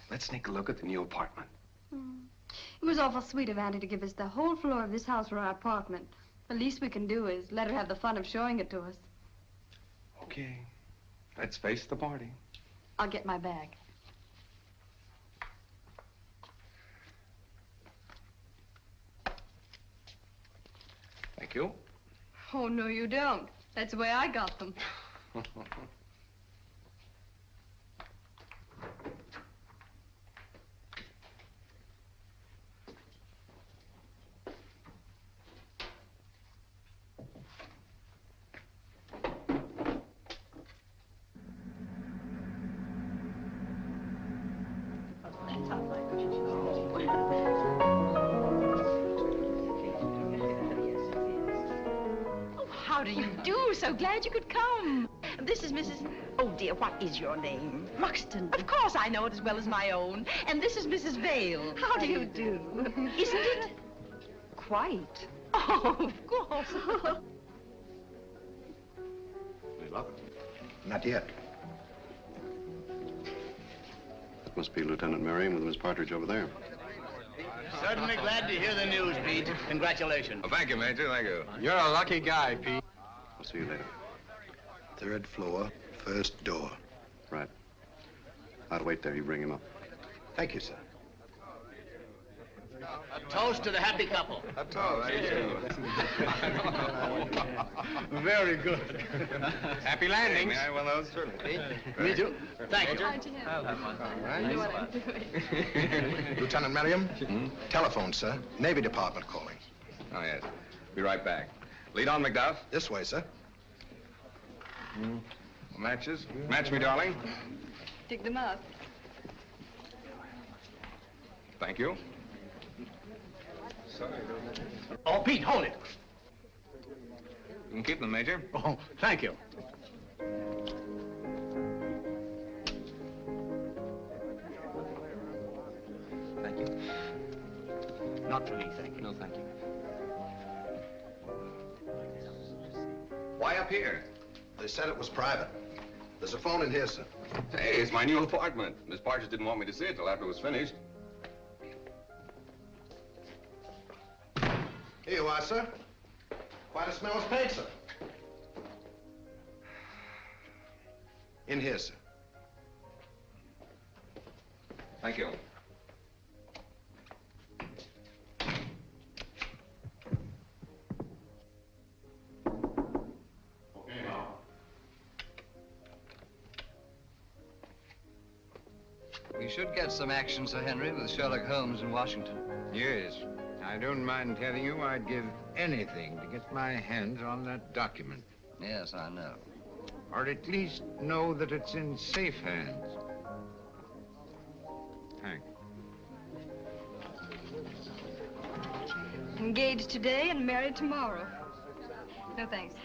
Speaker 15: Let's sneak a look at the new apartment.
Speaker 10: It was awful sweet of Auntie to give us the whole floor of this house for our apartment. The least we can do is let her have the fun of showing it to us.
Speaker 15: Okay. Let's face the party.
Speaker 10: I'll get my bag.
Speaker 15: Thank you.
Speaker 10: Oh, no, you don't. That's the way I got them.
Speaker 16: How do you do? So glad you could come. This is Mrs. Oh, dear, what is your name?
Speaker 10: Muxton.
Speaker 16: Of course, I know it as well as my own. And this is Mrs. Vale.
Speaker 10: How do you do?
Speaker 16: Isn't it?
Speaker 10: Quite.
Speaker 16: Oh, of course.
Speaker 5: Any luck?
Speaker 4: Not yet.
Speaker 5: That must be Lieutenant Merriam with Miss Partridge over there.
Speaker 14: Certainly glad to hear the news, Pete. Congratulations.
Speaker 15: Oh, thank you, Major. Thank you.
Speaker 12: You're a lucky guy, Pete.
Speaker 5: I'll see you later.
Speaker 4: 3rd floor, 1st door.
Speaker 5: Right. I'll wait there. You bring him up.
Speaker 4: Thank you, sir.
Speaker 14: A toast to the happy couple.
Speaker 15: A toast.
Speaker 12: Very good.
Speaker 15: Happy landings. May I have one of those? Certainly.
Speaker 14: Me too. Thank you.
Speaker 10: I know what I'm doing.
Speaker 4: Lieutenant Merriam? Telephone, sir. Navy Department calling.
Speaker 15: Oh, yes. Be right back. Lead on, Macduff.
Speaker 4: This way, sir.
Speaker 15: Matches. Match me, darling.
Speaker 10: Dig them up.
Speaker 15: Thank you.
Speaker 14: Oh, Pete, hold it.
Speaker 15: You can keep them, Major.
Speaker 14: Oh, thank you.
Speaker 6: Thank you. Not for me, thank you. No, thank you.
Speaker 15: Why up here?
Speaker 4: They said it was private. There's a phone in here, sir.
Speaker 15: Hey, it's my new apartment. Miss Partridge didn't want me to see it till after it was finished.
Speaker 4: Here you are, sir. Quite a smell of paint, sir. In here, sir.
Speaker 15: Thank you.
Speaker 6: We should get some action, Sir Henry, with Sherlock Holmes in Washington.
Speaker 17: Yes. I don't mind telling you I'd give anything to get my hands on that document.
Speaker 6: Yes, I know.
Speaker 17: Or at least know that it's in safe hands. Thanks.
Speaker 10: Engaged today and married tomorrow. No, thanks.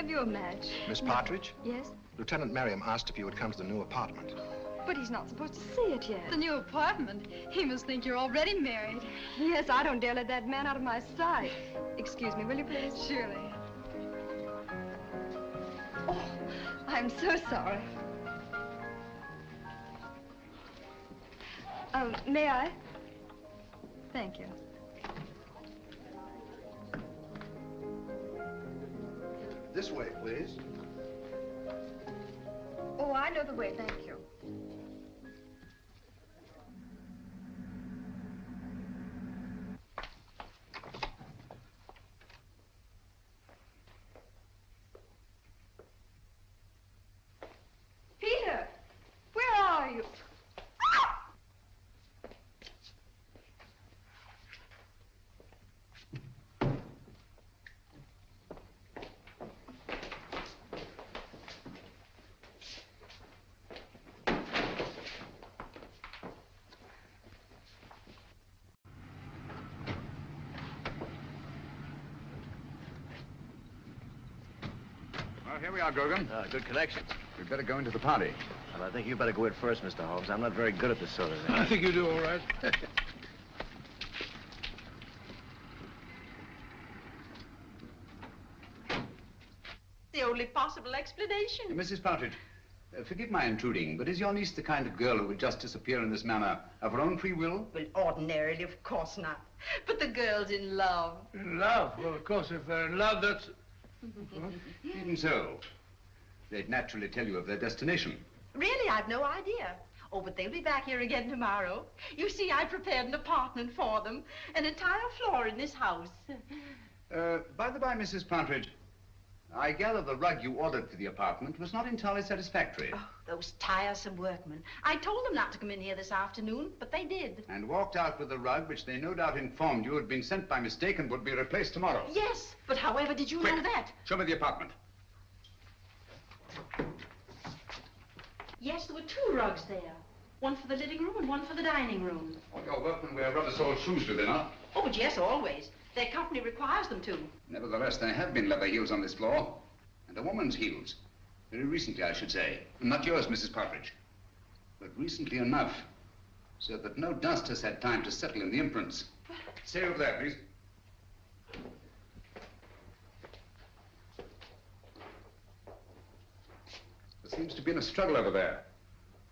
Speaker 10: Have you a match?
Speaker 4: Miss Partridge?
Speaker 10: Yes?
Speaker 4: Lieutenant Merriam asked if you would come to the new apartment.
Speaker 10: But he's not supposed to see it yet.
Speaker 16: The new apartment? He must think you're already married.
Speaker 10: Yes, I don't dare let that man out of my sight. Excuse me, will you please?
Speaker 16: Surely.
Speaker 10: Oh, I'm so sorry. May I? Thank you.
Speaker 4: This way, please.
Speaker 10: Oh, I know the way, thank you. Peter, where are you?
Speaker 2: Well, here we are, Grogan.
Speaker 14: Good connection.
Speaker 2: We'd better go into the party.
Speaker 14: Well, I think you better go in first, Mr. Holmes. I'm not very good at this sort of thing.
Speaker 12: I think you do all right.
Speaker 9: The only possible explanation.
Speaker 2: Mrs. Partridge, forgive my intruding, but is your niece the kind of girl who would just disappear in this manner of her own free will?
Speaker 9: Well, ordinarily, of course not. But the girl's in love.
Speaker 12: In love? Well, of course, if they're in love, that's...
Speaker 2: Even so, they'd naturally tell you of their destination.
Speaker 9: Really, I've no idea. Oh, but they'll be back here again tomorrow. You see, I prepared an apartment for them. An entire floor in this house.
Speaker 2: By the by, Mrs. Partridge, I gather the rug you ordered for the apartment was not entirely satisfactory.
Speaker 9: Oh, those tiresome workmen. I told them not to come in here this afternoon, but they did.
Speaker 2: And walked out with the rug, which they no doubt informed you had been sent by mistake and would be replaced tomorrow.
Speaker 9: Yes, but however did you
Speaker 2: Quick.
Speaker 9: know that?
Speaker 2: Show me the apartment.
Speaker 9: Yes, there were two rugs there. One for the living room and one for the dining room.
Speaker 2: All your workmen wear rubber-soled shoes, do they not?
Speaker 9: Oh, but yes, always. Their company requires them to.
Speaker 2: Nevertheless, there have been leather heels on this floor. And a woman's heels. Very recently, I should say. Not yours, Mrs. Partridge. But recently enough, so that no dust has had time to settle in the imprints. Stay over there, please. There seems to be a struggle over there.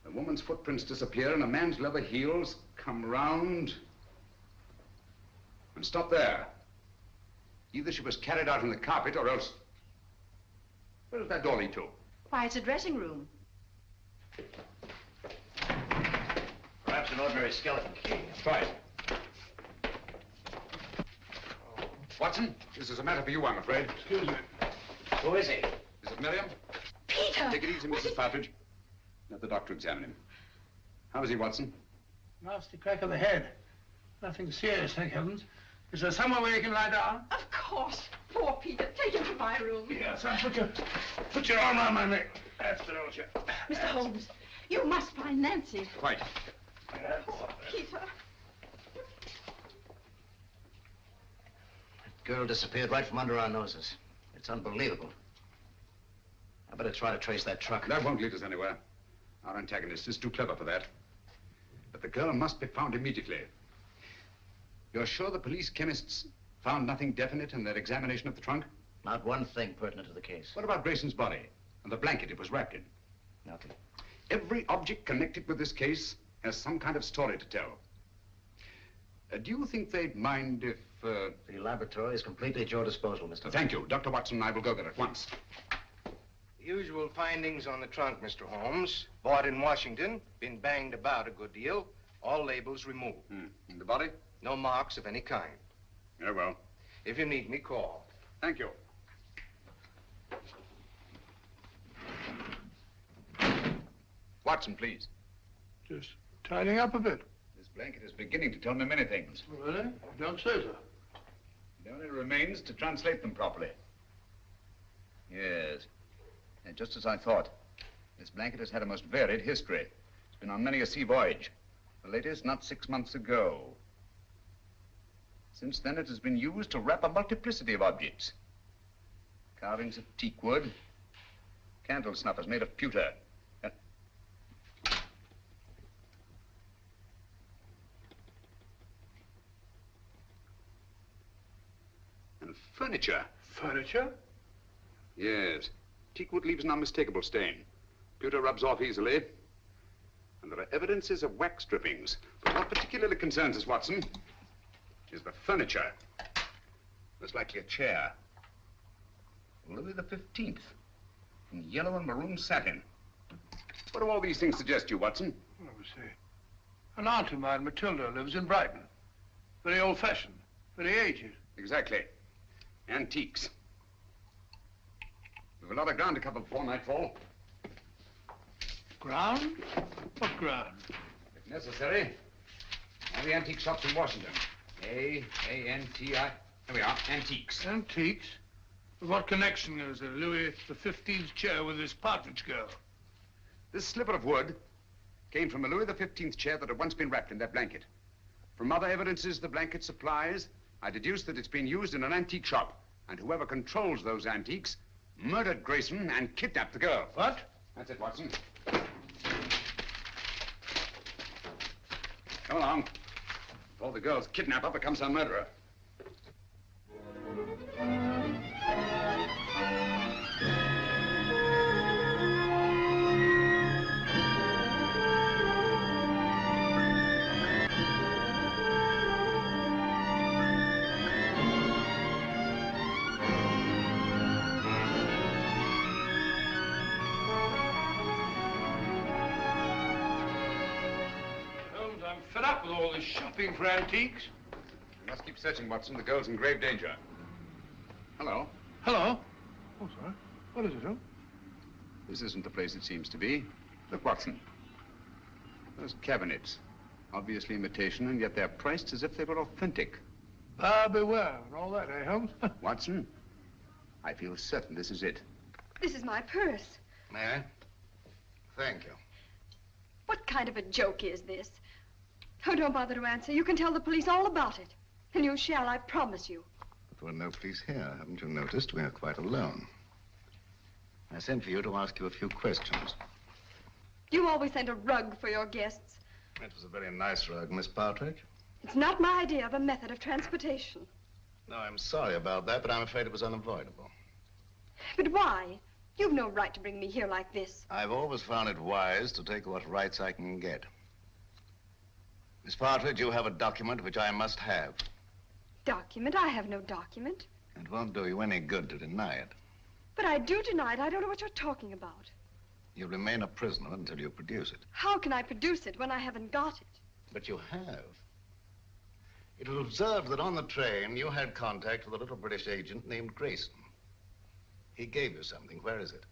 Speaker 2: A woman's footprints disappear and a man's leather heels come round and stop there. Either she was carried out in the carpet or else... Where does that door lead to?
Speaker 9: Why, it's a dressing room.
Speaker 14: Perhaps an ordinary skeleton key.
Speaker 2: Try it. Watson, this is a matter for you, I'm afraid.
Speaker 12: Excuse me.
Speaker 14: Who is he?
Speaker 2: Is it Miriam?
Speaker 9: Peter!
Speaker 2: Take it easy, Mrs. Partridge. Let the doctor examine him. How is he, Watson?
Speaker 12: Nasty crack of the head. Nothing serious, thank heavens. Is there somewhere where you can lie down?
Speaker 9: Of course. Poor Peter. Take him to my room.
Speaker 12: Yes, I'll put your arm around my neck. That's the old chap.
Speaker 9: Mr. Holmes, you must find Nancy.
Speaker 2: Quite.
Speaker 9: Poor Peter.
Speaker 14: That girl disappeared right from under our noses. It's unbelievable. I better try to trace that truck.
Speaker 2: That won't lead us anywhere. Our antagonist is too clever for that. But the girl must be found immediately. You're sure the police chemists found nothing definite in their examination of the trunk?
Speaker 14: Not one thing pertinent to the case.
Speaker 2: What about Grayson's body and the blanket it was wrapped in?
Speaker 14: Nothing.
Speaker 2: Every object connected with this case has some kind of story to tell. Do you think they'd mind if...
Speaker 14: The laboratory is completely at your disposal, Mr.
Speaker 2: Thank you. Dr. Watson and I will go there at once.
Speaker 4: The usual findings on the trunk, Mr. Holmes. Bought in Washington, been banged about a good deal. All labels removed.
Speaker 2: And the body?
Speaker 4: No marks of any kind.
Speaker 2: Very well.
Speaker 4: If you need me, call.
Speaker 2: Thank you. Watson, please.
Speaker 12: Just tidying up a bit.
Speaker 2: This blanket is beginning to tell me many things.
Speaker 12: Really? Don't say so.
Speaker 2: It only remains to translate them properly. Yes. And just as I thought. This blanket has had a most varied history. It's been on many a sea voyage. The latest not 6 months ago. Since then, it has been used to wrap a multiplicity of objects. Carvings of teak wood. Candle snuffers made of pewter. And furniture.
Speaker 12: Furniture?
Speaker 2: Yes. Teak wood leaves an unmistakable stain. Pewter rubs off easily. And there are evidences of wax drippings. But what particularly concerns us, Watson, is the furniture. Most likely a chair. Louis the 15th. In yellow and maroon satin. What do all these things suggest you, Watson?
Speaker 12: Let me see. An aunt of mine, Matilda, lives in Brighton. Very old-fashioned. Very aged.
Speaker 2: Exactly. Antiques. We've a lot of ground to cover before nightfall.
Speaker 12: Ground? What ground?
Speaker 2: If necessary, all the antique shops in Washington. A-N-T-I. There we are, antiques.
Speaker 12: Antiques? What connection is there, Louis XV's chair with this partridge girl?
Speaker 2: This slipper of wood came from a Louis XV chair that had once been wrapped in that blanket. From other evidences the blanket supplies, I deduced that it's been used in an antique shop. And whoever controls those antiques murdered Grayson and kidnapped the girl.
Speaker 12: What?
Speaker 2: That's it, Watson. Come along. Before the girl's kidnapper becomes her murderer.
Speaker 12: Fed up with all this shopping for antiques.
Speaker 2: We must keep searching, Watson. The girl's in grave danger. Hello.
Speaker 12: Hello? Oh, sorry. What is it, Holmes?
Speaker 2: This isn't the place it seems to be. Look, Watson. Those cabinets. Obviously imitation, and yet they're priced as if they were authentic.
Speaker 12: Buyer beware and all that, eh, Holmes?
Speaker 2: Watson, I feel certain this is it.
Speaker 10: This is my purse.
Speaker 3: May I? Thank you.
Speaker 10: What kind of a joke is this? Oh, don't bother to answer. You can tell the police all about it. And you shall, I promise you.
Speaker 3: But there are no police here. Haven't you noticed? We are quite alone. I sent for you to ask you a few questions.
Speaker 10: You always send a rug for your guests.
Speaker 3: It was a very nice rug, Miss Partridge.
Speaker 10: It's not my idea of a method of transportation.
Speaker 3: No, I'm sorry about that, but I'm afraid it was unavoidable.
Speaker 10: But why? You've no right to bring me here like this.
Speaker 3: I've always found it wise to take what rights I can get. Miss Partridge, you have a document which I must have.
Speaker 10: Document? I have no document.
Speaker 3: It won't do you any good to deny it.
Speaker 10: But I do deny it. I don't know what you're talking about.
Speaker 3: You'll remain a prisoner until you produce it.
Speaker 10: How can I produce it when I haven't got it?
Speaker 3: But you have. It was observed that on the train you had contact with a little British agent named Grayson. He gave you something. Where is it?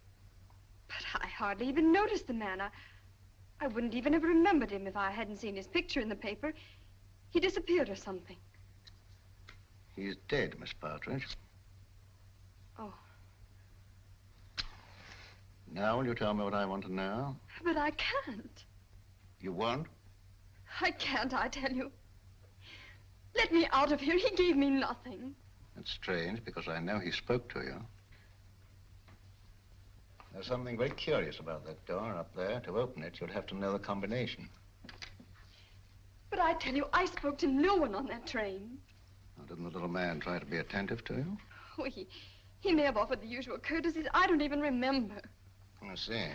Speaker 10: But I hardly even noticed the man. I wouldn't even have remembered him if I hadn't seen his picture in the paper. He disappeared or something.
Speaker 3: He's dead, Miss Partridge.
Speaker 10: Oh.
Speaker 3: Now will you tell me what I want to know?
Speaker 10: But I can't.
Speaker 3: You won't?
Speaker 10: I can't, I tell you. Let me out of here. He gave me nothing.
Speaker 3: It's strange, because I know he spoke to you. There's something very curious about that door up there. To open it, you'd have to know the combination.
Speaker 10: But I tell you, I spoke to no one on that train.
Speaker 3: Oh, didn't the little man try to be attentive to you?
Speaker 10: Oh, he may have offered the usual courtesies. I don't even remember.
Speaker 3: I see.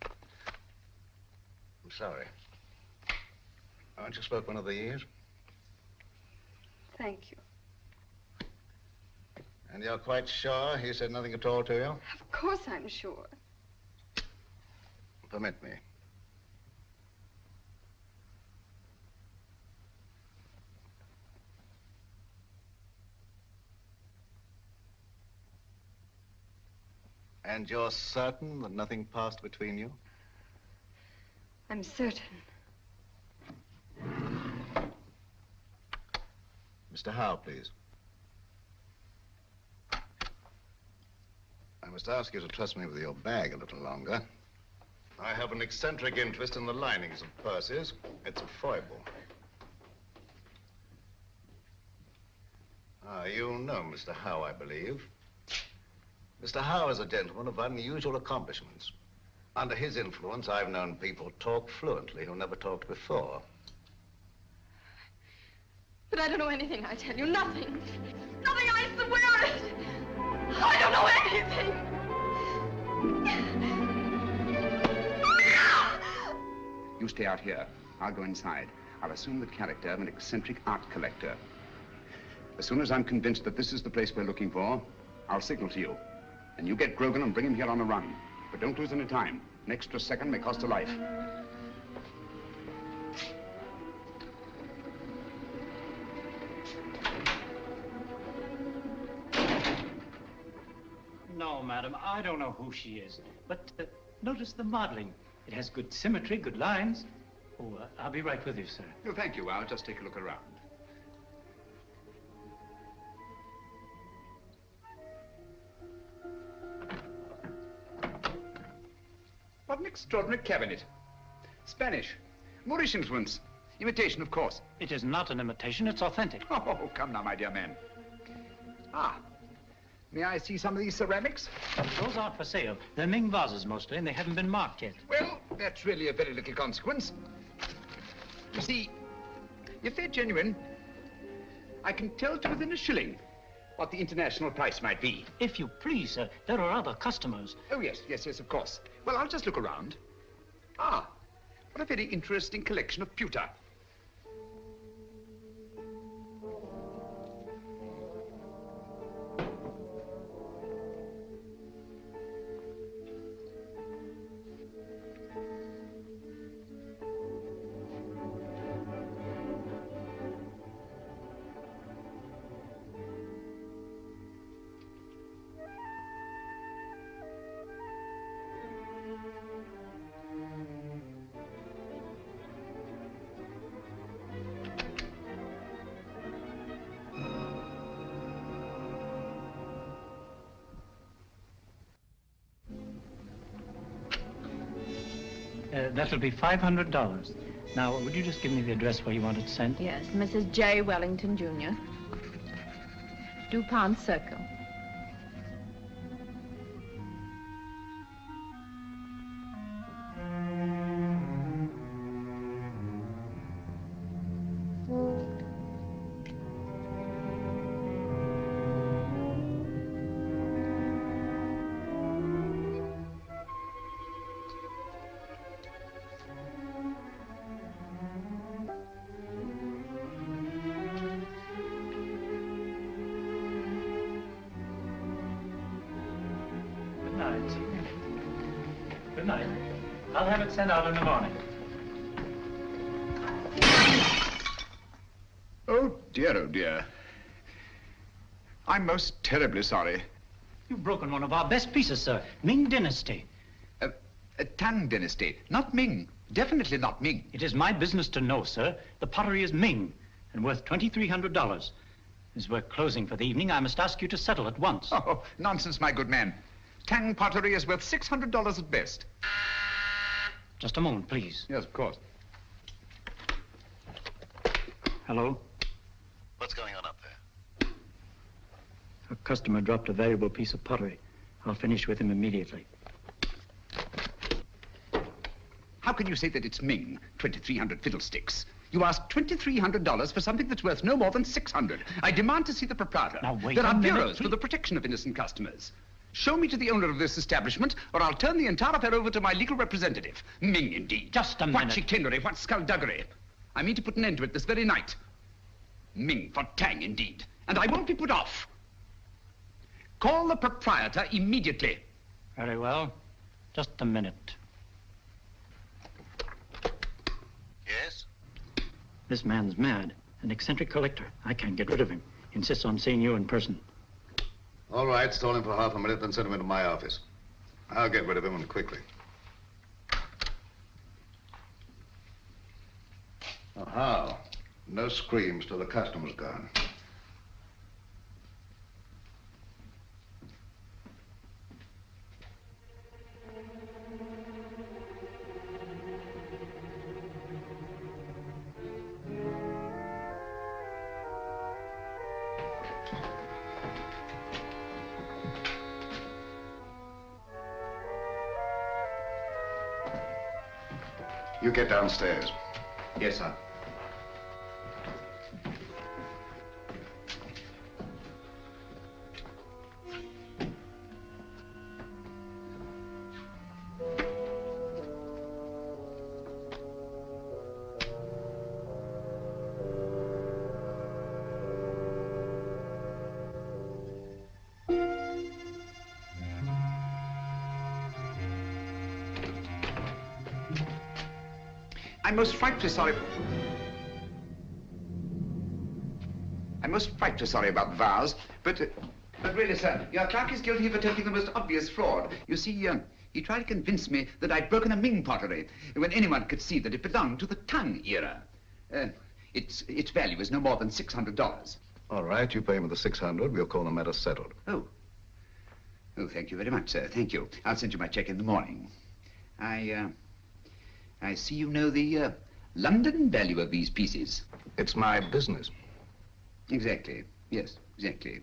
Speaker 3: I'm sorry. Aren't you spoke one of these?
Speaker 10: Thank you.
Speaker 3: And you're quite sure he said nothing at all to you?
Speaker 10: Of course I'm sure.
Speaker 3: Permit me. And you're certain that nothing passed between you?
Speaker 10: I'm certain.
Speaker 3: Mr. Howe, please. I must ask you to trust me with your bag a little longer. I have an eccentric interest in the linings of purses. It's a foible. Ah, you know Mr. Howe, I believe. Mr. Howe is a gentleman of unusual accomplishments. Under his influence, I've known people talk fluently who never talked before.
Speaker 10: But I don't know anything, I tell you. Nothing. Nothing, I swear it. I don't know anything.
Speaker 2: You stay out here. I'll go inside. I'll assume the character of an eccentric art collector. As soon as I'm convinced that this is the place we're looking for, I'll signal to you. And you get Grogan and bring him here on a run. But don't lose any time. An extra second may cost a life.
Speaker 18: No, madam, I don't know who she is. But notice the modeling. It has good symmetry, good lines. Oh, I'll be right with you, sir.
Speaker 2: No, thank you. I'll just take a look around. What an extraordinary cabinet. Spanish. Moorish influence. Imitation, of course.
Speaker 18: It is not an imitation, it's authentic.
Speaker 2: Oh, come now, my dear man. Ah. May I see some of these ceramics?
Speaker 18: Those aren't for sale. They're Ming vases mostly, and they haven't been marked yet.
Speaker 2: Well, that's really a very little consequence. You see, if they're genuine, I can tell to within a shilling what the international price might be.
Speaker 18: If you please, sir, there are other customers.
Speaker 2: Oh, yes, of course. Well, I'll just look around. Ah, what a very interesting collection of pewter.
Speaker 18: That'll be $500. Now, would you just give me the address where you want it sent?
Speaker 16: Yes, Mrs. J. Wellington, Jr. DuPont Circle.
Speaker 18: Good night. I'll have it sent out in the morning.
Speaker 2: Oh, dear. I'm most terribly sorry.
Speaker 18: You've broken one of our best pieces, sir. Ming Dynasty.
Speaker 2: Tang Dynasty. Not Ming. Definitely not Ming.
Speaker 18: It is my business to know, sir. The pottery is Ming and worth $2,300. As we're closing for the evening, I must ask you to settle at once.
Speaker 2: Oh, nonsense, my good man. Tang pottery is worth $600 at best.
Speaker 18: Just a moment, please.
Speaker 2: Yes, of course.
Speaker 18: Hello?
Speaker 3: What's going on up there?
Speaker 18: A customer dropped a valuable piece of pottery. I'll finish with him immediately.
Speaker 2: How can you say that it's Ming? 2,300 fiddlesticks. You ask $2,300 for something that's worth no more than $600. I demand to see the proprietor.
Speaker 18: Now, wait
Speaker 2: There are
Speaker 18: a minute,
Speaker 2: bureaus
Speaker 18: please.
Speaker 2: for the protection of innocent customers. Show me to the owner of this establishment, or I'll turn the entire affair over to my legal representative. Ming, indeed.
Speaker 18: Just a
Speaker 2: What
Speaker 18: minute.
Speaker 2: chicanery, what skullduggery. I mean to put an end to it this very night. Ming for Tang, indeed. And I won't be put off. Call the proprietor immediately.
Speaker 18: Very well. Just a minute.
Speaker 3: Yes?
Speaker 18: This man's mad. An eccentric collector. I can't get rid of him. Insists on seeing you in person.
Speaker 3: All right, stall him for half a minute, then send him into my office. I'll get rid of him, and quickly. Oh, how? No screams till the customer's gone. You get downstairs.
Speaker 14: Yes, sir.
Speaker 2: I'm most frightfully sorry. I'm most frightfully sorry about the vase, but really, sir, your clerk is guilty of attempting the most obvious fraud. You see, he tried to convince me that I'd broken a Ming pottery when anyone could see that it belonged to the Tang era. Its value is no more than $600.
Speaker 3: All right, you pay him the 600. We'll call the matter settled.
Speaker 2: Oh, thank you very much, sir. Thank you. I'll send you my check in the morning. I see you know the London value of these pieces.
Speaker 3: It's my business.
Speaker 2: Exactly. Yes, exactly.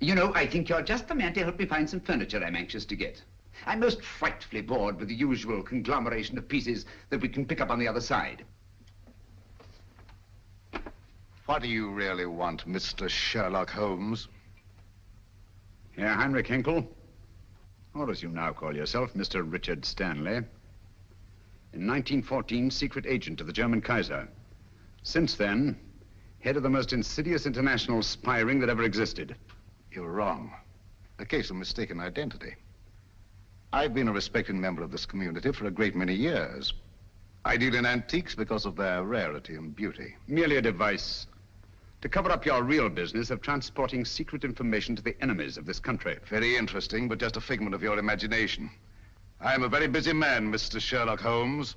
Speaker 2: You know, I think you're just the man to help me find some furniture I'm anxious to get. I'm most frightfully bored with the usual conglomeration of pieces that we can pick up on the other side.
Speaker 3: What do you really want, Mr. Sherlock Holmes?
Speaker 2: Herr Heinrich Henkel, or as you now call yourself, Mr. Richard Stanley. In 1914, secret agent to the German Kaiser. Since then, head of the most insidious international spy ring that ever existed.
Speaker 3: You're wrong. A case of mistaken identity. I've been a respected member of this community for a great many years. I deal in antiques because of their rarity and beauty.
Speaker 2: Merely a device to cover up your real business of transporting secret information to the enemies of this country.
Speaker 3: Very interesting, but just a figment of your imagination. I'm a very busy man, Mr. Sherlock Holmes.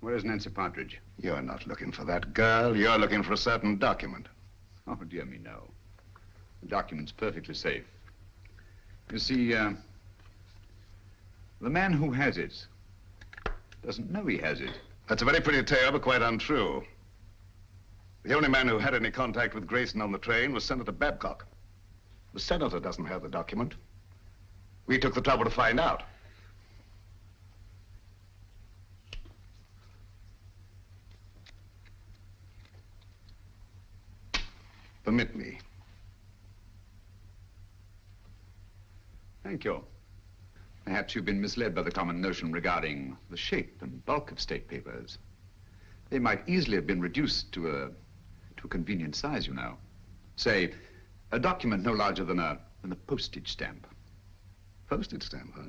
Speaker 2: Where's Nancy Partridge?
Speaker 3: You're not looking for that girl. You're looking for a certain document.
Speaker 2: Oh, dear me, no. The document's perfectly safe. You see, the man who has it doesn't know he has it.
Speaker 3: That's a very pretty tale, but quite untrue. The only man who had any contact with Grayson on the train was Senator Babcock. The senator doesn't have the document. We took the trouble to find out. Permit me.
Speaker 2: Thank you. Perhaps you've been misled by the common notion regarding the shape and bulk of state papers. They might easily have been reduced to a convenient size, you know. Say, a document no larger than a postage stamp.
Speaker 3: Postage stamp, huh?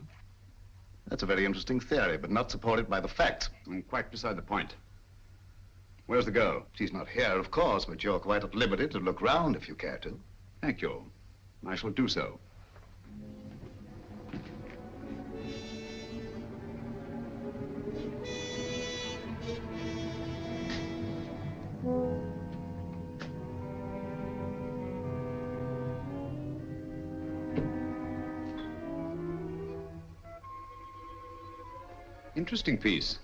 Speaker 3: That's a very interesting theory, but not supported by the facts.
Speaker 2: And quite beside the point. Where's the girl?
Speaker 3: She's not here, of course, but you're quite at liberty to look round if you care to.
Speaker 2: Thank you. I shall do so. Interesting piece.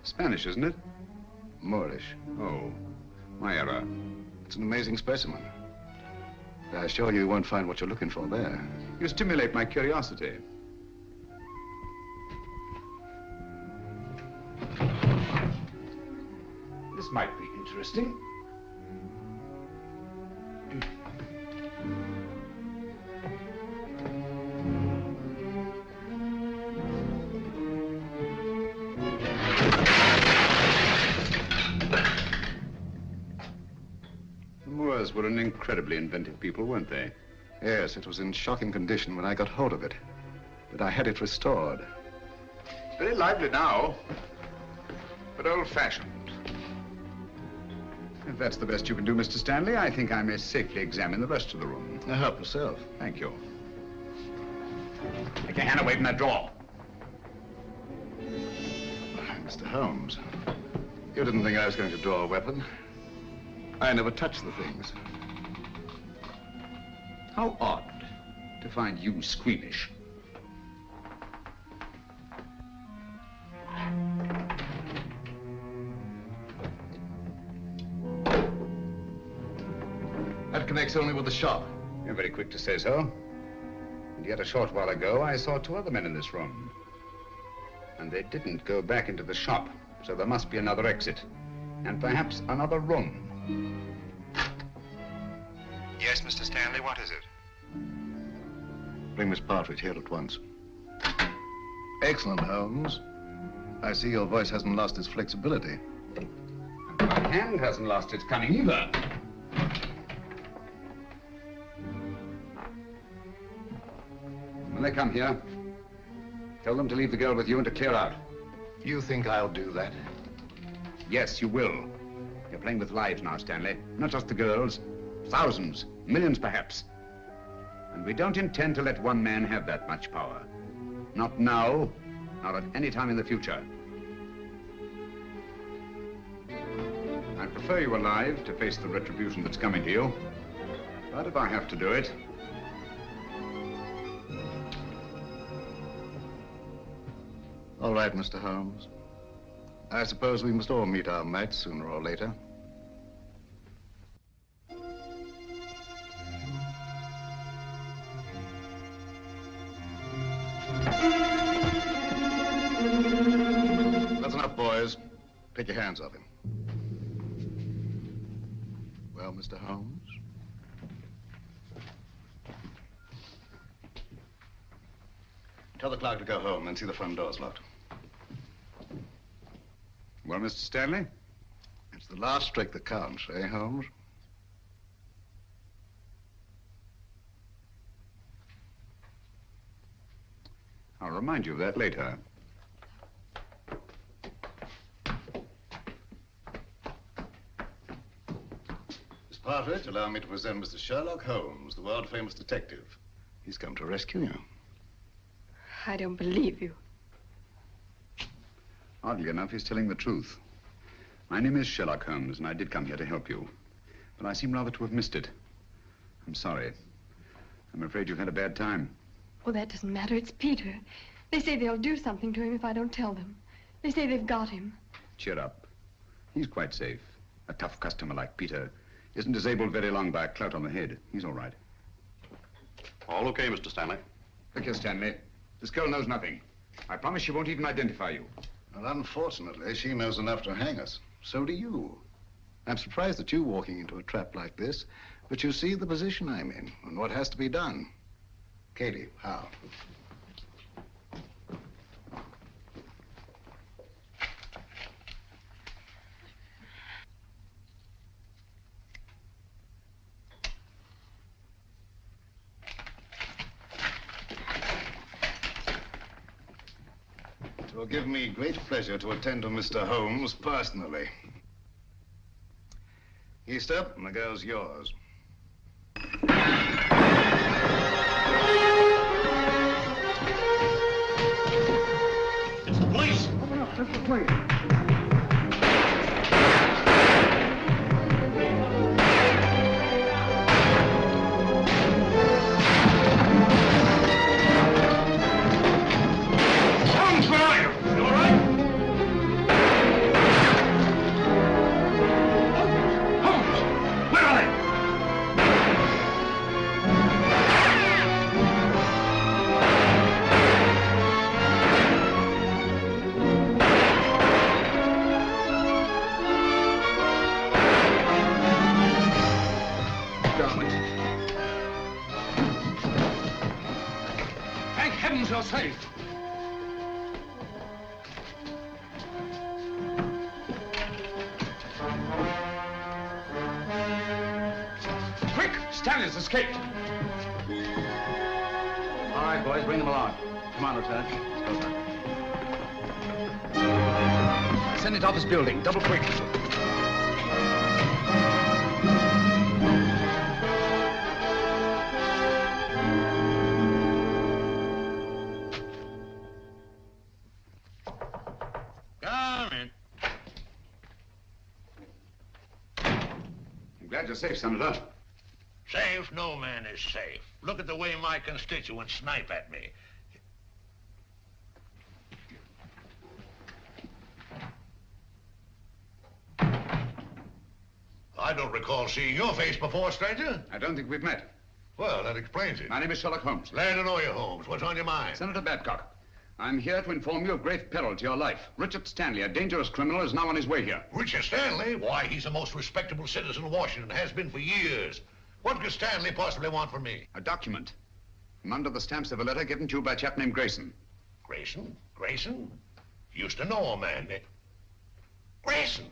Speaker 2: Spanish, isn't it?
Speaker 3: Moorish.
Speaker 2: Oh, my error.
Speaker 3: It's an amazing specimen. I assure you won't find what you're looking for there.
Speaker 2: You stimulate my curiosity. This might be interesting. Were an incredibly inventive people, weren't they?
Speaker 3: Yes, it was in shocking condition when I got hold of it. But I had it restored.
Speaker 2: It's very lively now, but old-fashioned. If that's the best you can do, Mr. Stanley, I think I may safely examine the rest of the room.
Speaker 3: Help yourself.
Speaker 2: Thank you. Take your hand away from that drawer.
Speaker 3: Mr. Holmes, you didn't think I was going to draw a weapon. I never touch the things.
Speaker 2: How odd to find you squeamish.
Speaker 3: That connects only with the shop.
Speaker 2: You're very quick to say so. And yet a short while ago, I saw two other men in this room. And they didn't go back into the shop, so there must be another exit. And perhaps another room.
Speaker 5: Yes, Mr. Stanley, what is it?
Speaker 3: Bring Miss Partridge here at once. Excellent, Holmes. I see your voice hasn't lost its flexibility.
Speaker 2: My hand hasn't lost its cunning either. When they come here, tell them to leave the girl with you and to clear out.
Speaker 1: You think I'll do that?
Speaker 2: Yes, you will. You're playing with lives now, Stanley. Not just the girls. Thousands, millions perhaps. And we don't intend to let one man have that much power. Not now, nor at any time in the future. I prefer you alive to face the retribution that's coming to you. But if I have to do it...
Speaker 3: All right, Mr. Holmes. I suppose we must all meet our match sooner or later. That's enough, boys. Take your hands off him. Well, Mr. Holmes? Tell the clerk to go home and see the front door's locked.
Speaker 2: Well, Mr. Stanley?
Speaker 3: It's the last trick that counts, eh, Holmes?
Speaker 2: I'll remind you of that later.
Speaker 3: Miss Partridge, allow me to present Mr. Sherlock Holmes, the world-famous detective. He's come to rescue you.
Speaker 10: I don't believe you.
Speaker 2: Oddly enough, he's telling the truth. My name is Sherlock Holmes, and I did come here to help you. But I seem rather to have missed it. I'm sorry. I'm afraid you've had a bad time.
Speaker 10: Oh, that doesn't matter. It's Peter. They say they'll do something to him if I don't tell them. They say they've got him.
Speaker 2: Cheer up. He's quite safe. A tough customer like Peter isn't disabled very long by a clout on the head. He's all right.
Speaker 5: All okay, Mr. Stanley.
Speaker 2: Look here, Stanley. This girl knows nothing. I promise she won't even identify you.
Speaker 3: Well, unfortunately, she knows enough to hang us. So do you. I'm surprised at you walking into a trap like this, but you see the position I'm in and what has to be done. Katie, how? It will give me great pleasure to attend to Mr. Holmes personally. Easter, and the girl's yours.
Speaker 8: It's the police!
Speaker 12: Open up, it's the police. Safe.
Speaker 2: Quick! Stanley's escaped.
Speaker 14: All right, boys, bring them along. Come on, Lieutenant. Let's go, sir.
Speaker 2: Send it off this building. Double quick. Glad you're safe, Senator.
Speaker 8: Safe? No man is safe. Look at the way my constituents snipe at me. I don't recall seeing your face before, stranger.
Speaker 2: I don't think we've met.
Speaker 8: Well, that explains it.
Speaker 2: My name is Sherlock Holmes.
Speaker 8: Glad to know you, Holmes. What's on your mind?
Speaker 2: Senator Babcock. I'm here to inform you of grave peril to your life. Richard Stanley, a dangerous criminal, is now on his way here.
Speaker 8: Richard Stanley? Why, he's the most respectable citizen of Washington, has been for years. What could Stanley possibly want from me?
Speaker 2: A document. From under the stamps of a letter given to you by a chap named Grayson.
Speaker 8: Grayson? Grayson? Used to know a man. Grayson?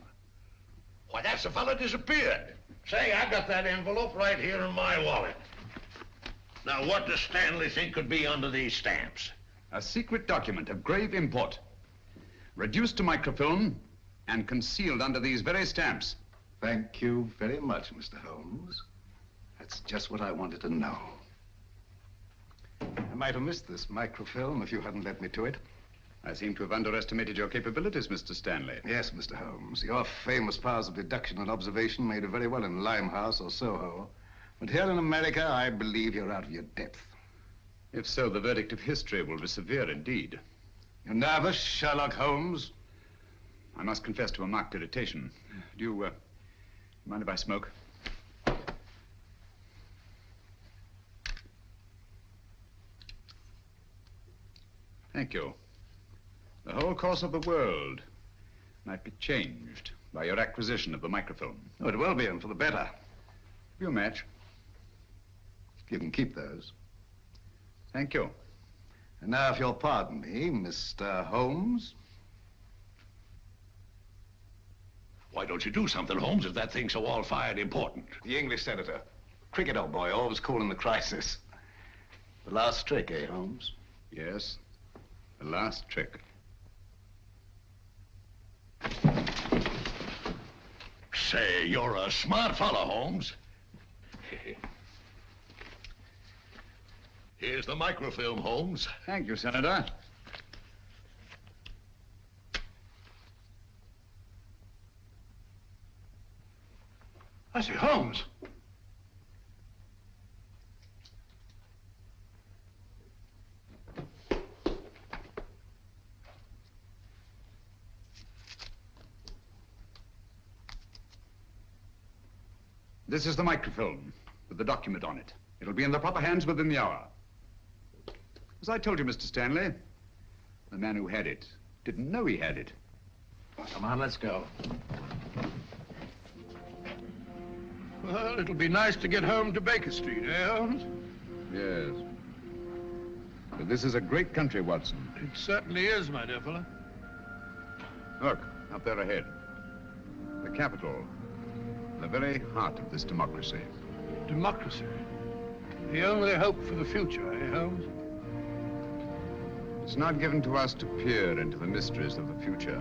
Speaker 8: Why, that's the fellow disappeared. Say, I got that envelope right here in my wallet. Now, what does Stanley think could be under these stamps?
Speaker 2: A secret document of grave import. Reduced to microfilm and concealed under these very stamps.
Speaker 3: Thank you very much, Mr. Holmes. That's just what I wanted to know. I might have missed this microfilm if you hadn't led me to it.
Speaker 2: I seem to have underestimated your capabilities, Mr. Stanley.
Speaker 3: Yes, Mr. Holmes. Your famous powers of deduction and observation made it very well in Limehouse or Soho. But here in America, I believe you're out of your depth.
Speaker 2: If so, the verdict of history will be severe indeed.
Speaker 3: You're nervous, Sherlock Holmes?
Speaker 2: I must confess to a marked irritation. Do you, mind if I smoke? Thank you. The whole course of the world might be changed by your acquisition of the microfilm.
Speaker 3: Oh, it will be, and for the better.
Speaker 2: You match.
Speaker 3: You can keep those.
Speaker 2: Thank you.
Speaker 3: And now, if you'll pardon me, Mr. Holmes.
Speaker 8: Why don't you do something, Holmes, if that thing's so all-fired important?
Speaker 3: The English senator. Cricket, old boy, always cool in the crisis. The last trick, eh, Holmes?
Speaker 2: Yes. The last trick.
Speaker 8: Say, you're a smart fellow, Holmes. Here's the microfilm, Holmes.
Speaker 2: Thank you, Senator.
Speaker 8: I say, Holmes.
Speaker 2: This is the microfilm with the document on it. It'll be in the proper hands within the hour. As I told you, Mr. Stanley, the man who had it didn't know he had it.
Speaker 18: Come on, let's go.
Speaker 12: Well, it'll be nice to get home to Baker Street, eh, Holmes?
Speaker 2: Yes. But this is a great country, Watson.
Speaker 12: It certainly is, my dear fellow.
Speaker 2: Look, up there ahead. The Capitol. The very heart of this democracy.
Speaker 12: Democracy? The only hope for the future, eh, Holmes?
Speaker 2: It's not given to us to peer into the mysteries of the future.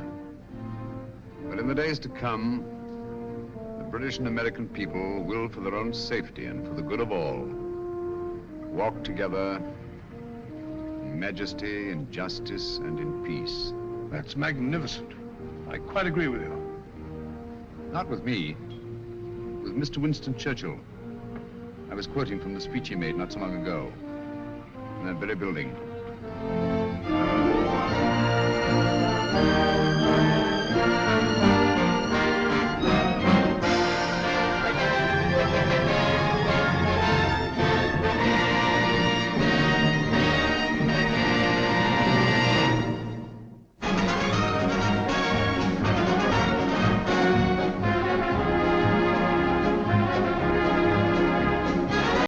Speaker 2: But in the days to come, the British and American people will, for their own safety and for the good of all, walk together in majesty, in justice, and in peace.
Speaker 12: That's magnificent. I quite agree with you.
Speaker 2: Not with me, with Mr. Winston Churchill. I was quoting from the speech he made not so long ago in that very building.